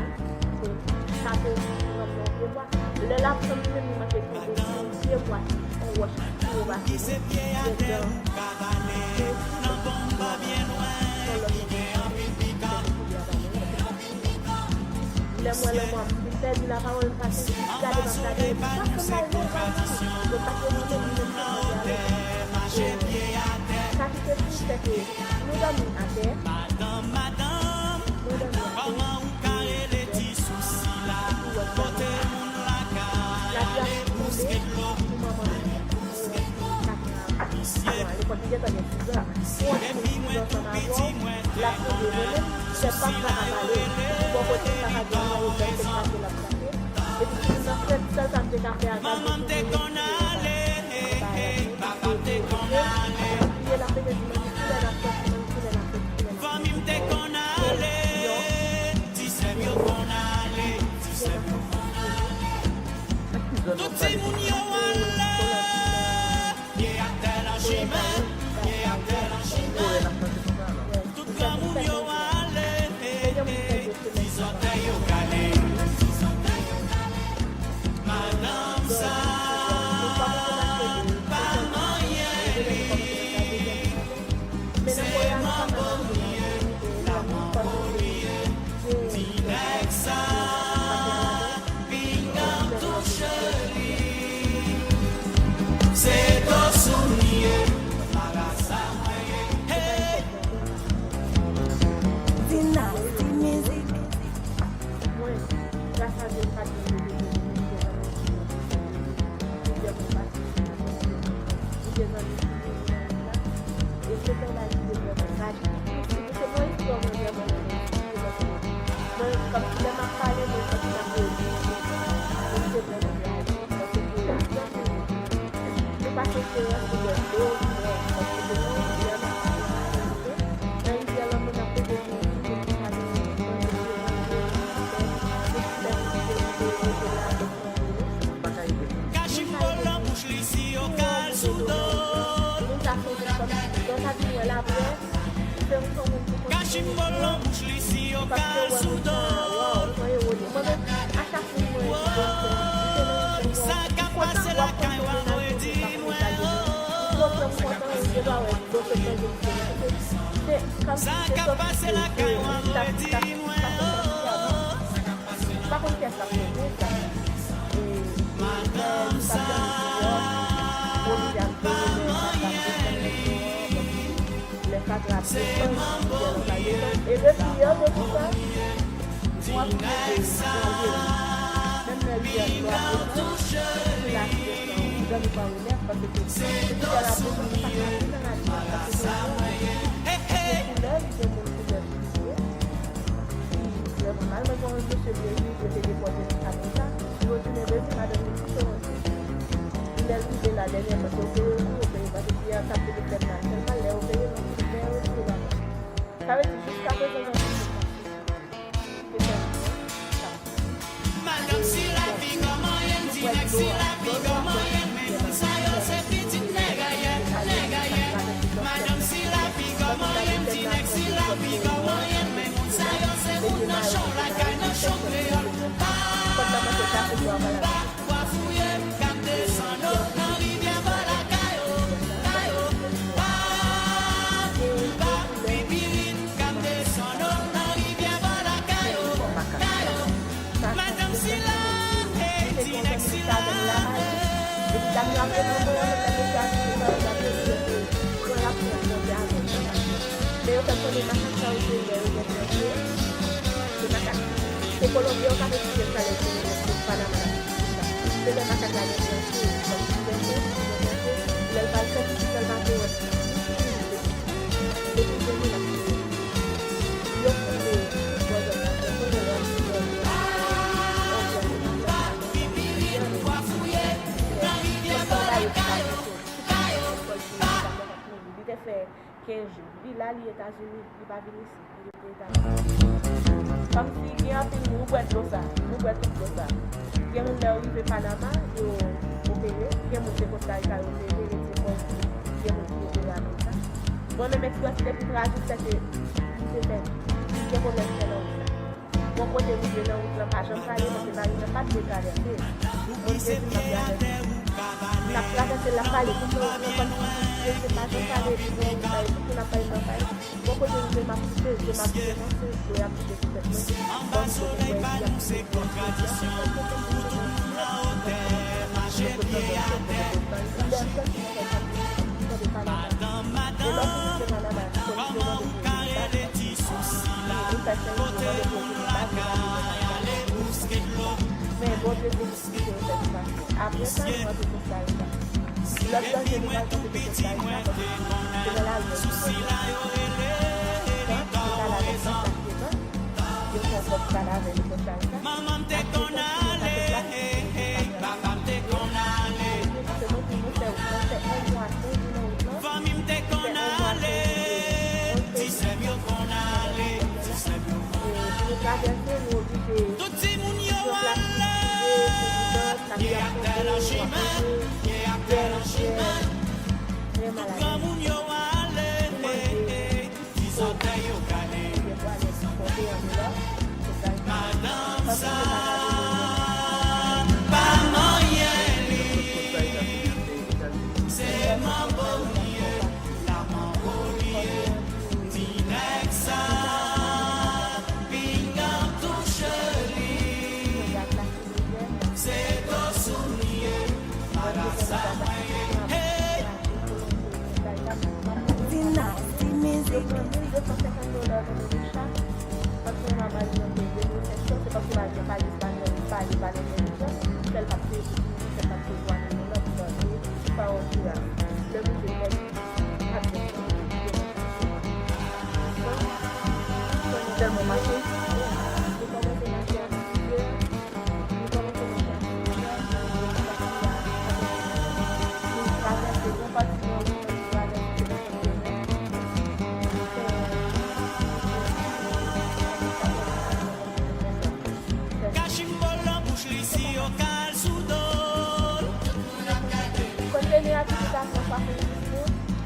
Ça peut le lap comme même m'a fait tomber pied bois on wash on va Qui c'est pied à terre, cavaler, non bon pas bien loin, et en pipica. Le moi, il perd la parole parce qu'il a des Marcher pied à terre, ça qui fait tout c'est que nous dormons à terre. madame, comment vous carrez les petits soucis là, côté mon la caille, mousquet l'eau, et puis moi tout petit, moi la c'est pas ça à aller pour côté ça et puis ça me fait à maman te qu'on allait, papa te qu'on allait, la paix famille te qu'on allait, tu sais mieux qu'on allait, tu sais mieux qu'on allait, tout c'est mon yo allait, yé a tel en chemin, yé a tel en chemin, tout grand mon yo allait, ils ont taillé au calé, madame ça. Dynasty Music. Cachimbolo, bouche l'ici au cas sous dos. Ça qu'a passé la caille, on dit, ça qu'a passé la caille, on dit, pas qu'on fait ça madame ça. C'est mon beau et le prieur de tout ça, moi, touche nous pas remettre parce que c'est tout à la fois on pas capable dans la vie parce que c'est couleur c'est mon couleur normal mais quand je suis venu je fais des points comme ça je retourne vers madame il a dit la dernière fois que parce qu'il y a tapé le tête là tellement là au pays ça veut dire jusqu'à présent Madame si la vie comment elle dit si la vie comment elle mais ça yo c'est petit nègre Madame si la vie comment elle dit si la vie comment elle mais ça yo c'est mon nachon la caille nachon créole pas fouiller quand descendre dans rivière voilà caillou pas bibirine quand descendre dans rivière voilà caillou Madame Silla, dit Silla. C'est colombien qui a fait ça le Panama. C'est le macaque à fait 15 jours. Il là, les États-Unis, il va venir ici. Il était États-Unis. Comme si il y a un pays, nous boitons ça. Nous boitons tout ça. Il y a un monde qui est Panama, qui est opéré. Il y a un monde qui est Costa Rica, qui est opéré. Il y a un monde qui est opéré à Amérique. Bon, même si c'est plus tragique, c'est que c'est fait. Il y a un problème qui est là. Mon côté, vous venez dans le pas, j'en parle, parce que Marie n'a pas de traverser. Mon Dieu, c'est la traversée, la faille, tout le monde. Je ne sais pas, je ne sais pas, je n'ai pas eu bon côté, je m'ai poussé, je vais appliquer tout cette chose. En soleil, pas nous, c'est contradiction. La hauteur, marcher pied à terre. Comment vous carrez les petits soucis là? Côté pour la caille, allez bousquer de l'eau. Mais bon, je vais vous expliquer cette fois. Après ça, je vais vous expliquer ça. Depuis moi tout petit, moi t'es mon souci là, yo maman t'es qu'on allait, papa t'es qu'on allait, famille t'es qu'on allait, si c'est mieux qu'on allait, si c'est mieux. Tout si moun yo allait, y'a tel en chemin, y'a tel en chemin, tout comme moun yo allait, disons t'es yo calé. Madame ça, pas moyen, c'est mon bonnier, la mambolier, Tinexa, pingan touche li, c'est ton soulier, madame ça moyen, hey. Dynasty Music. Parce que ma mère c'est parce que ma mère parle espagnol, parle américain, elle va faire c'est parce que moi je ne pas aussi là. Le but c'est tellement marché.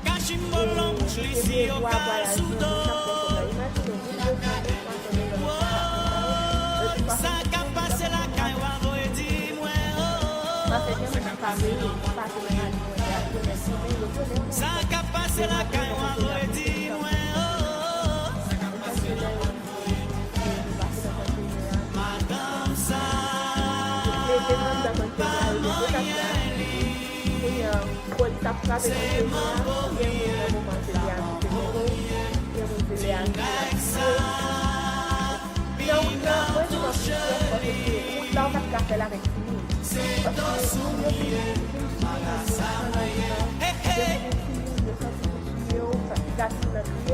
Cachimbolon, bouche au cal soudo. Ça qu'a passé la caille, on va dire moi. Ça qu'a passé la caille, on va dire moi. Madame ça, pas moyen. C'est mon bonnier, Tinexa, pingan touche li,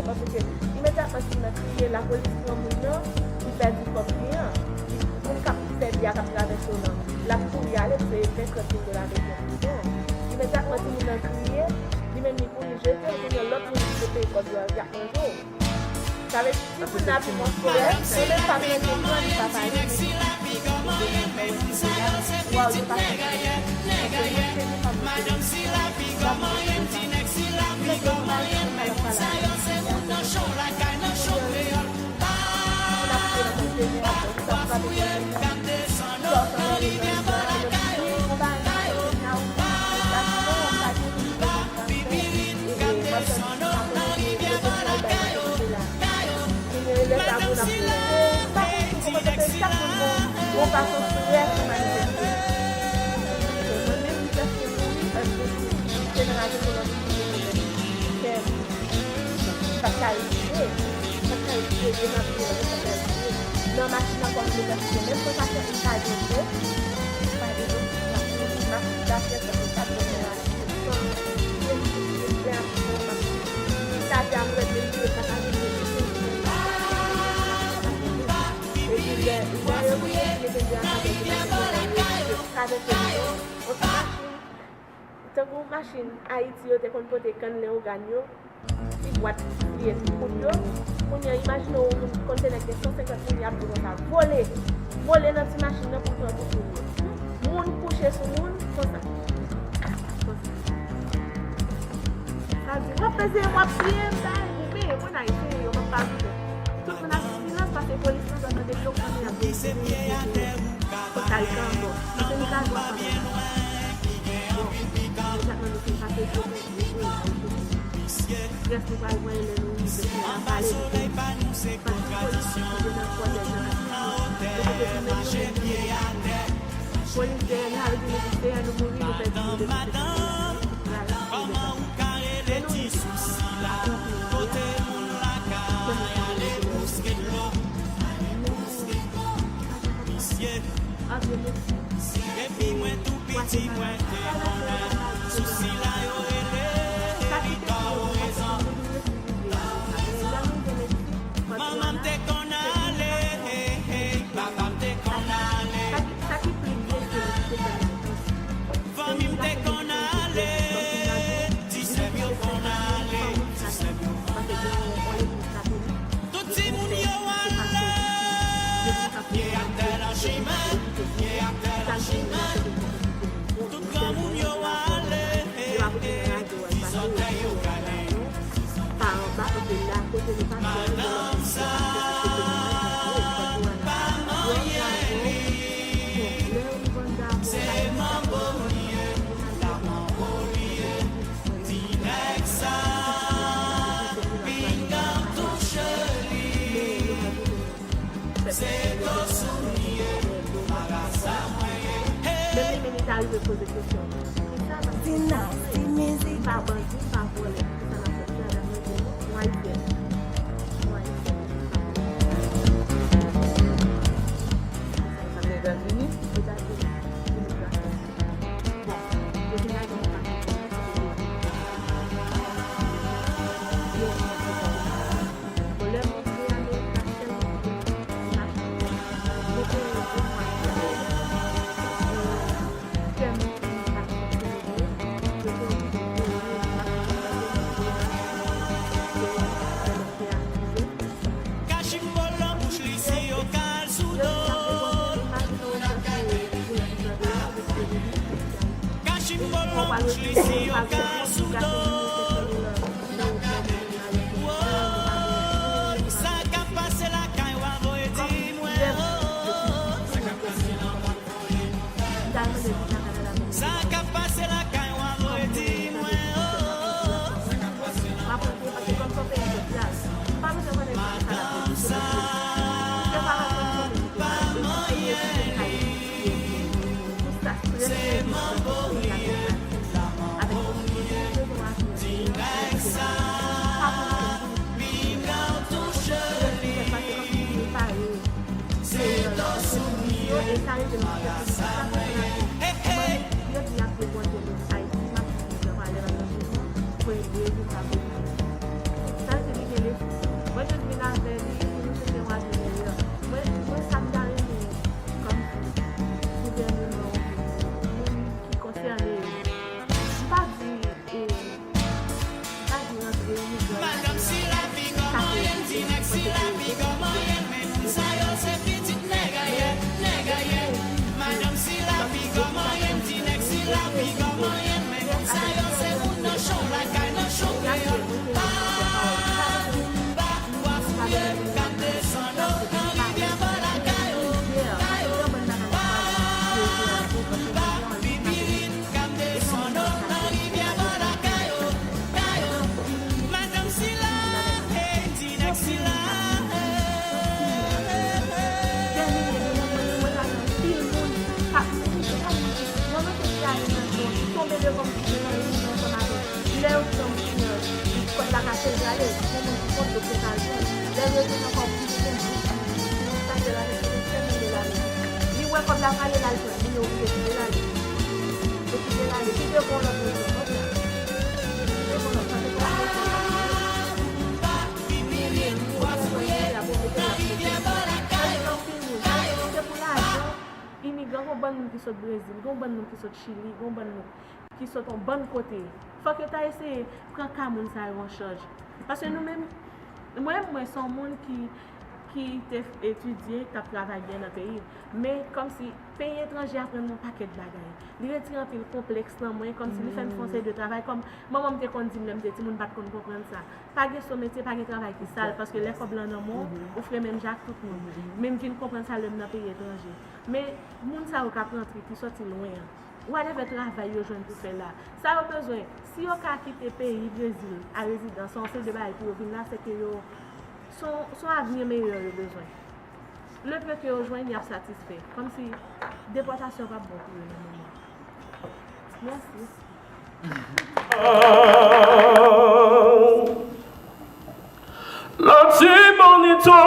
Parce que immédiatement si on a crié la police prend mon nom, il perd du copier. Mon cap fait bien cap traverser son nom. La pour y aller c'est 50 de la région. Immédiatement si on a crié, il même pour y jeter, on a l'autre pour y jeter comme il y a un jour. Ça veut dire si vous n'avez pas de scolaire, c'est même pas bien pour moi, ça va aller. Wow, je passe. Madame si la vie comment y'aime Tinex si la vie comment y'aime même ça yo c'est mon dans show la caille dans show créole pas fouiller canter son nom Olivia Barakayo Bibirine canter son nom Olivia Barakayo Madame si la Tinex si la On va construire ce manifeste. Não máquina comunicação, mesmo que eu faça em casa, da festa do Estado então, com machine, Haïti, eu tenho quando poder canler o ganho, e boate e pour imagine un conteneur de 150 milliards de dollars voler dans cette machine là pour prendre tout monde coucher sur monde comme ça ça dit moi peser moi pied ça mais on a essayé on pas tout on a silence parce que police nous donne des blocs on a des c'est Reste pas loin le nom de la soleil pas nous c'est contradiction madame comment ou carré les petits soucis là côté mon la caille les mousquets l'eau et puis moi tout petit moi souci là maman te qu'on allait, papa te qu'on allait, famille te qu'on allait, tu sais bien qu'on allait, tu sais bien. Tout si moun yo allait, y'a tel en chemin, y'a tel en chemin. Tout grand moun yo allait, tu sortais yo galé. Madame ça, pas moyen, c'est mon bonnier, la Mongolie, Tinex ça, pingan touche li, c'est ton soulier, magasa moyen. Même les militaires ils posent des questions. Dynasty music. Pas bandit, pas volé. Ça n'a pas fait la moi il fait. États-Unis. Dieu comme si je n'avais pas ensemble avec. Là où comme si la cathédrale, c'est mon compte de préparation. Là où je n'ai encore plus de temps. Ça, c'est la réflexion de la vie. Ni ouais, comme la parole là, il est obligé de l'aller. Donc, il est là, il est bon là pour le monde. Il est bon là pour le monde. Immigrants, on bon monde qui sont au Brésil, on bon monde qui sont au Chili, on bon monde qui sont en bon côté. Faut que tu essayé de prendre Cameroun ça en charge. Parce que nous-mêmes, moi, c'est un monde qui étudie, qui a travaillé dans le pays. Mais comme si le pays étranger apprend un paquet de bagages. Il retire un peu le complexe dans moi, comme si il fait un français de travail. Comme moi, je me dis, même si je ne comprendre ça. Pas de son métier, pas de travail qui sale, parce que les fois blancs dans le monde, on ferait même Jacques tout le monde. Même qui ne comprend ça, le dans le pays étranger. Mais les gens qui apprennent qui sortent loin. Ou aller faire travail aux jeunes pour faire là. Ça a besoin. Si on a quitté le pays, Brésil, à résidence, on sait de bail pour venir là, c'est que son avenir meilleur le besoin. Le peu que rejoint, il y a satisfait. Comme si déportation va bon pour le moment. Merci. La bonito,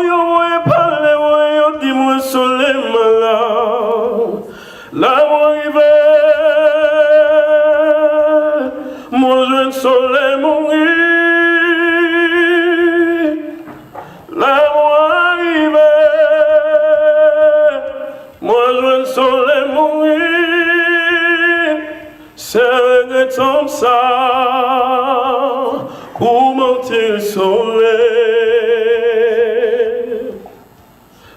yo voy parler, yo dis-moi soleil malade. La rivière, moi je ne soleil mourir. La rivière, moi je ne soleil mourir. C'est que comme ça, pour monter le soleil.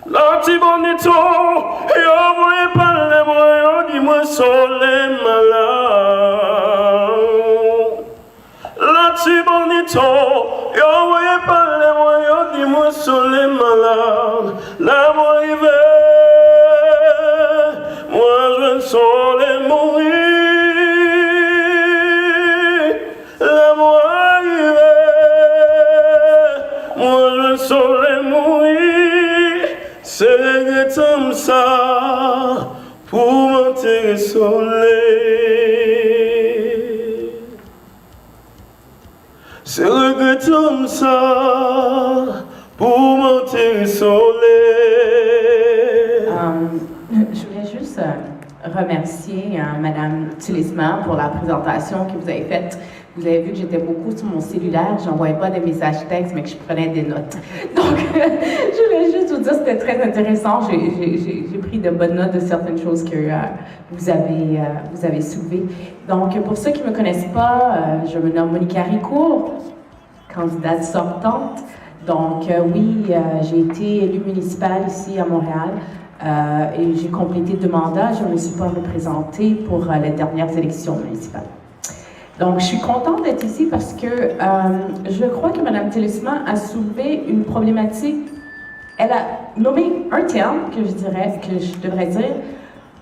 La bonito, yo voy parler, yo dis-moi soleil malade. La bonito, yo voy parler, yo dis-moi soleil malade. La rivière, moi je ne soleil mourir. La rivière, moi je ne soleil mourir. C'est comme ça pour monter le soleil. C'est comme ça pour monter le soleil. Je voulais juste remercier Madame Tulisma pour la présentation que vous avez faite. Vous avez vu que j'étais beaucoup sur mon cellulaire, j'envoyais pas des messages textes, mais que je prenais des notes. Donc, je voulais juste vous dire que c'était très intéressant. J'ai pris de bonnes notes de certaines choses que vous avez soulevées. Donc, pour ceux qui ne me connaissent pas, je me nomme Monica Ricourt, candidate sortante. Donc, oui, j'ai été élue municipale ici à Montréal. Et j'ai complété 2 mandats. Je ne me suis pas représentée pour les dernières élections municipales. Donc, je suis contente d'être ici parce que je crois que Mme Tulisma a soulevé une problématique. Elle a nommé un terme que je devrais dire,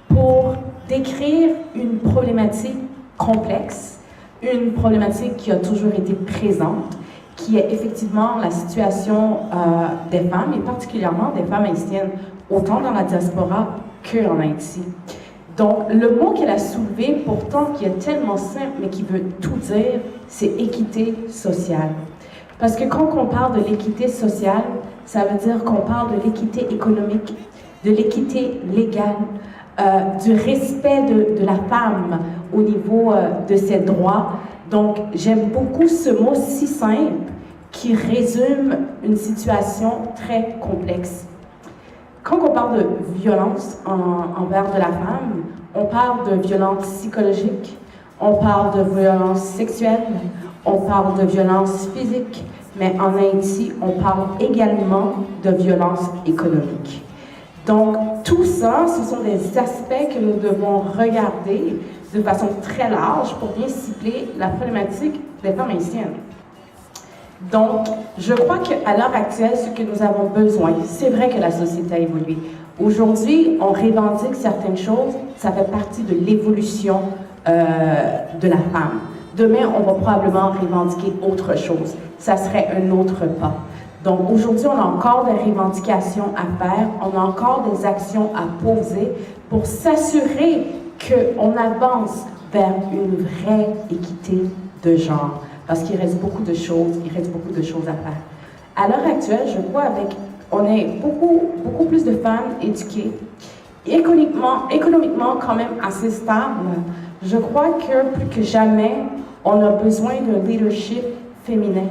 pour décrire une problématique complexe, une problématique qui a toujours été présente, qui est effectivement la situation des femmes, et particulièrement des femmes haïtiennes, autant dans la diaspora qu'en Haïti. Donc, le mot qu'elle a soulevé, pourtant, qui est tellement simple, mais qui veut tout dire, c'est équité sociale. Parce que quand on parle de l'équité sociale, ça veut dire qu'on parle de l'équité économique, de l'équité légale, du respect de la femme au niveau de ses droits. Donc, j'aime beaucoup ce mot si simple qui résume une situation très complexe. Quand on parle de violence envers de la femme, on parle de violence psychologique, on parle de violence sexuelle, on parle de violence physique, mais en Haïti, on parle également de violence économique. Donc, tout ça, ce sont des aspects que nous devons regarder de façon très large pour bien cibler la problématique des femmes haïtiennes. Donc, je crois qu'à l'heure actuelle, ce que nous avons besoin, c'est vrai que la société a évolué. Aujourd'hui, on revendique certaines choses, ça fait partie de l'évolution de la femme. Demain, on va probablement revendiquer autre chose. Ça serait un autre pas. Donc, aujourd'hui, on a encore des revendications à faire, on a encore des actions à poser pour s'assurer qu'on avance vers une vraie équité de genre. Parce qu'il reste beaucoup de choses, à faire. À l'heure actuelle, je crois on est beaucoup plus de femmes éduquées, économiquement quand même assez stables. Je crois que plus que jamais, on a besoin d'un leadership féminin.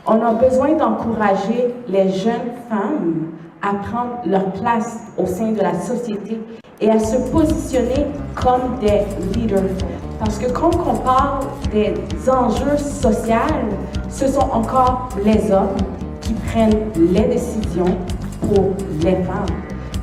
On a besoin d'encourager les jeunes femmes à prendre leur place au sein de la société et à se positionner comme des leaders. Parce que quand on parle des enjeux sociaux, ce sont encore les hommes qui prennent les décisions pour les femmes.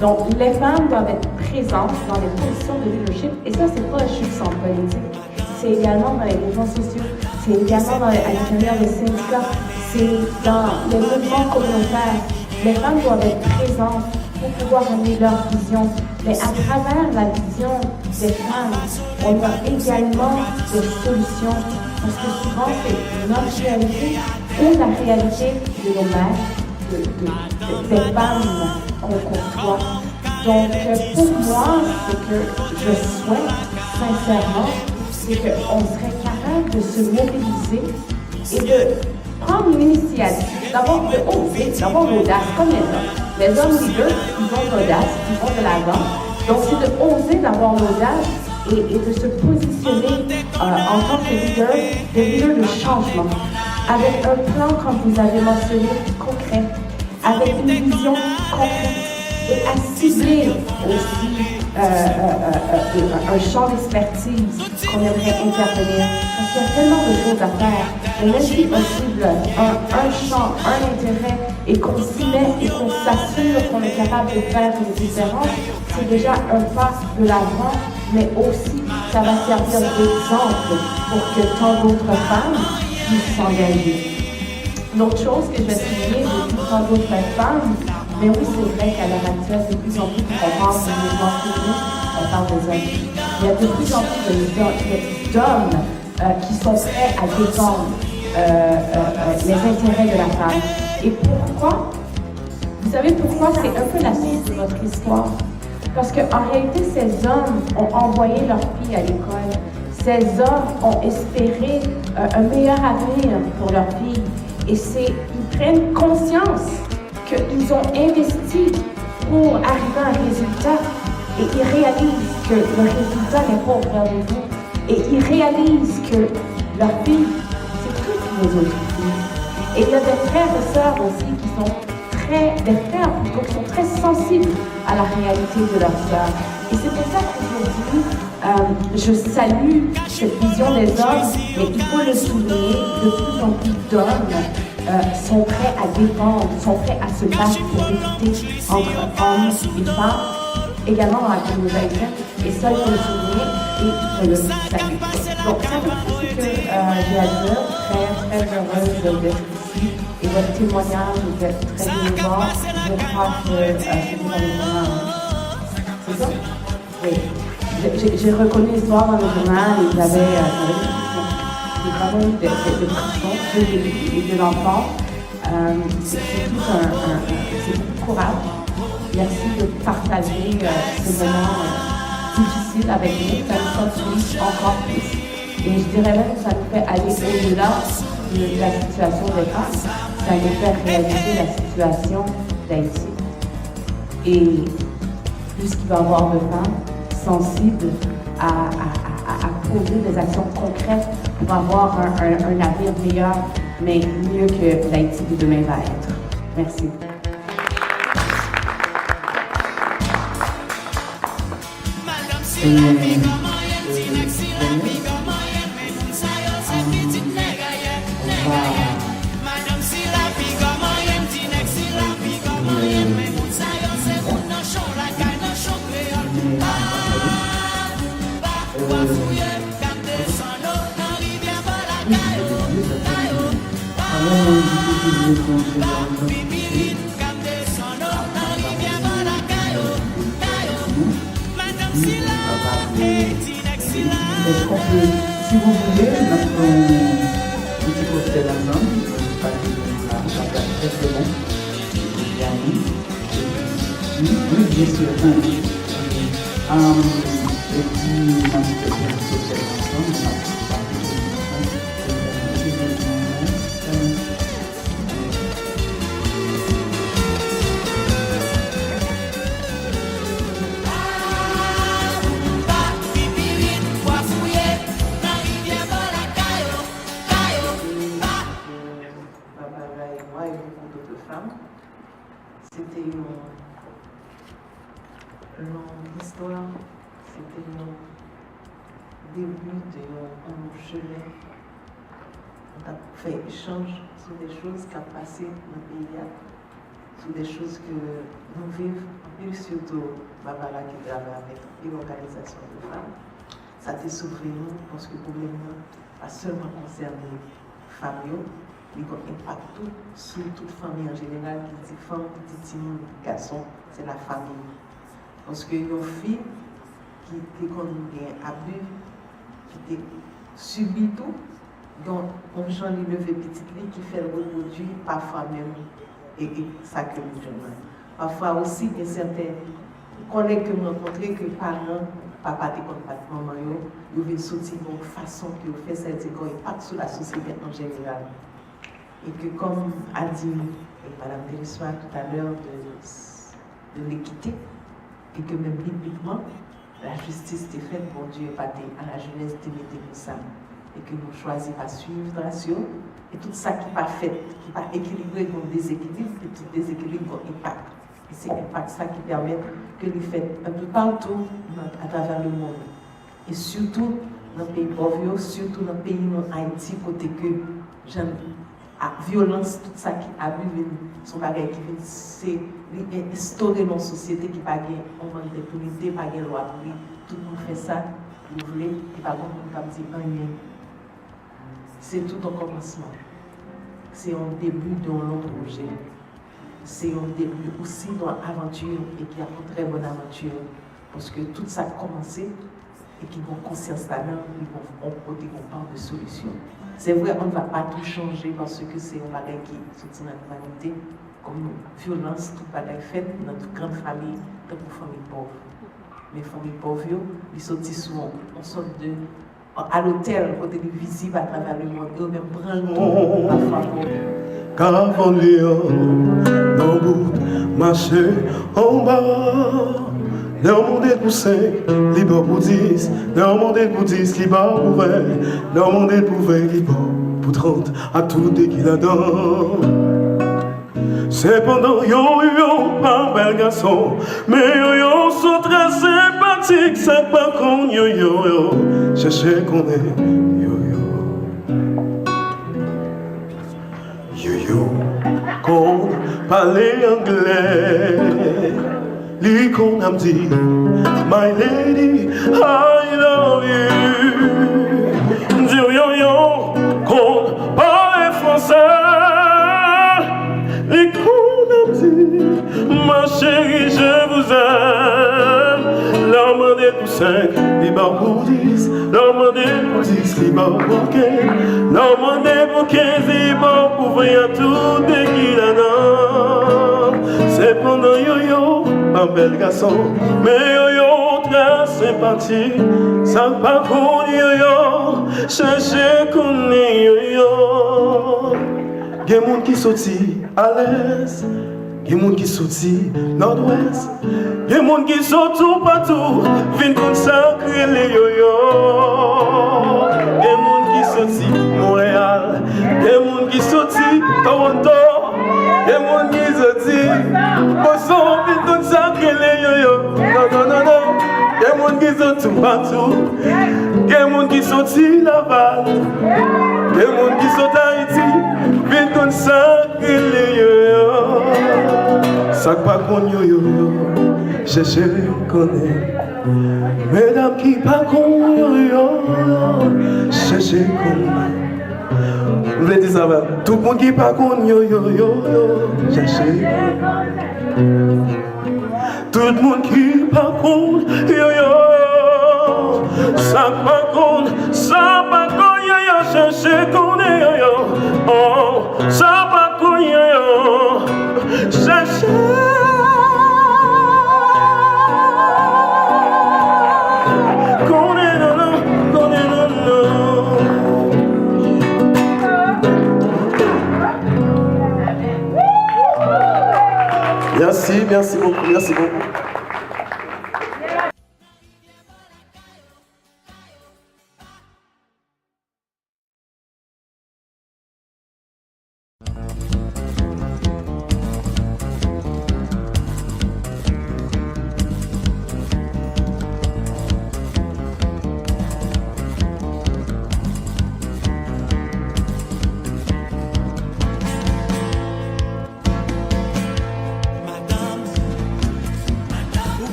Donc, les femmes doivent être présentes dans les positions de leadership, et ça, c'est pas juste en politique. C'est également dans les mouvements sociaux, c'est également à l'intérieur des syndicats, c'est dans les mouvements communautaires. Les femmes doivent être présentes pour pouvoir amener leur vision. Mais à travers la vision des femmes, on a également des solutions. Parce que souvent, c'est notre réalité ou la réalité de nos mères, des femmes qu'on côtoie. Donc, pour moi, ce que je souhaite sincèrement, c'est qu'on serait capable de se mobiliser et de prendre l'initiative, d'avoir l'audace comme les hommes. Les hommes leaders, ils ont l'audace, ils vont de l'avant. Donc, c'est de oser d'avoir l'audace et de se positionner en tant que leader, des leaders de changement, avec un plan, comme vous avez mentionné, concret, avec une vision concrète et à cibler aussi un champ d'expertise qu'on aimerait intervenir. Parce qu'il y a tellement de choses à faire. Et même si on cible un champ, un intérêt, et qu'on s'y met et qu'on s'assure qu'on est capable de faire une différence, c'est déjà un pas de l'avant, mais aussi ça va servir d'exemple pour que tant d'autres femmes puissent s'engager. L'autre chose que je vais souligner, c'est que tant d'autres femmes, mais oui, c'est vrai qu'à l'heure actuelle, de plus en plus, on parle de mouvement féministe, on parle des hommes. Il y a de plus en plus d'hommes qui sont prêts à défendre les intérêts de la femme. Et pourquoi? Vous savez pourquoi? C'est un peu la suite de votre histoire. Parce qu'en réalité, ces hommes ont envoyé leurs filles à l'école. Ces hommes ont espéré un meilleur avenir pour leurs filles. Et ils prennent conscience qu'ils ont investi pour arriver à un résultat. Et ils réalisent que le résultat n'est pas au rendez-vous. Et ils réalisent que leurs filles, c'est toutes les autres filles. Et il y a des frères et sœurs aussi qui sont qui sont très sensibles à la réalité de leurs sœurs. Et c'est pour ça qu'aujourd'hui, je salue cette vision des hommes, mais il faut le souligner, de plus en plus d'hommes sont prêts à défendre, sont prêts à se battre pour l'équité entre hommes et femmes, également dans la communauté. Et ça, il faut le souligner et il faut le saluer. Donc, c'est un peu tout ce que j'ai à dire. Très, très heureuse d'être ici. Et votre témoignage, vous êtes très émouvant. Je crois que c'est vous avez vraiment... C'est ça? Oui. J'ai reconnu l'histoire dans le journal et j'avais vraiment eu des frissons, j'ai de l'enfant. C'est beaucoup de courage. Merci de partager ce moment difficile avec nous. Ça nous sensibilise encore plus. Et je dirais même que ça nous fait aller au-delà de la situation des femmes. Ça nous fait réaliser la situation d'Haïti. Et plus qu'il va y avoir de femmes sensibles à poser des actions concrètes pour avoir un avenir meilleur, mais mieux que l'Haïti de demain va être. Merci. Est-ce qu'on peut, si vous voulez, notre petit cocktail ensemble, parce que ça va très très bon. Oui, bien sûr. Et puis, on a fait un social ensemble. C'était une longue histoire, c'était le début d'un chemin. On a fait échange sur des choses qui ont passé dans le pays, sur des choses que nous vivons, et surtout Barbara qui travaille avec une organisation de femmes. Ça a sauvé nous parce que le problème n'a pas seulement concerné les femmes, il a un impact sur toute famille en général, qui dit femme, petit garçon, c'est la famille. Parce que nos filles qui étaient un abus, qui étaient subi tout, donc on j'en ai levé petite lit qui fait le reproduire, parfois même, et ça que nous jeunes. Parfois aussi, il y a certains collègues que nous rencontrons, que parents, papa et maman, ils viennent sortir d'une façon qui fait ça, c'est qu'on impact sur la société en général. Et que comme a dit Mme Télissoire tout à l'heure de l'équité, et que même bibliquement, la justice est faite, bon Dieu est pâté à la jeunesse de mettre comme ça. Et que nous choisissons à suivre la ratio, et tout ça qui n'est pas fait, qui n'est pas équilibré, donc déséquilibre, et tout déséquilibre donc impact. Et c'est l'impact ça qui permet que les faits un peu partout à travers le monde. Et surtout dans les pays pauvres, surtout dans le pays en Haïti, côté que j'aime la violence, tout ça qui abuse, son bagage qui vient, c'est instaurer dans une société qui n'a pas un manque d'impunité, pas de loi. Tout le monde fait ça, vous voulez, et par contre, on ne peut pas dire rien. C'est tout un commencement. C'est un début d'un long projet. C'est un début aussi d'une aventure et qui a une très bonne aventure. Parce que tout ça a commencé et qui vont conscience là-dedans, ils vont porter une part de solution. C'est vrai, on ne va pas tout changer parce que c'est un bagage qui est dans l'humanité, comme violence, tout bagage fait dans toute grande famille, dans une famille pauvre. Les familles pauvres, ils sont souvent en sorte de. À l'hôtel, côté de visible à travers le monde, eux même prennent tout à faveur. Cavalier, dans bout, marcher en bas. Dans mon monde pour 5, libre pour 10. Dans mon monde pour 10, libre pour 20. Dans mon monde pour 20, libre pour 30. À tout dès qu'il a dans. Cependant, yo, pas bel garçon. Mais yo, sont très sympathiques. C'est pas qu'on yo. Cherchez qu'on est yo. Qu'on parle anglais. Li qu'on a dit, my lady, I love you. Dis yo, qu'on parle français. Li qu'on a dit, ma chérie, je vous aime. L'homme des pour 5, libre pour 10. L'homme des pour 10, libre pour 15. L'homme des pour 15, libre pour 20. Tout dès qu'il a dans. C'est pendant yo. Un bel garçon, mais yo très sympathique. Ça pas qu'on yo, chercher qu'on yo. Y'a des gens qui sorti à l'est, y'a des gens qui sorti nord-ouest, y'a des gens qui sont tout partout, viennent consacrer les yo. Y'a des gens qui sorti Montréal, y'a des gens qui sorti Toronto. Y'a des gens qui sorti Boston, viennent consacrer les yo. Non. Y'a des gens qui sont tout partout, y'a des gens qui sorti Laval, y'a des gens qui sont Haïti. Viens comme ça, les yo. Ça pas qu'on yo. Cherchez qu'on est. Mesdames qui pas qu'on yo. Cherchez qu'on est. Vous voulez dire ça va? Tout le monde qui pas qu'on yo. Cherchez. Tout le monde qui pas qu'on yo. Ça pas qu'on yo. Cherchez qu'on est yo. Oh, ça va couiller, chercher. Merci beaucoup, merci beaucoup.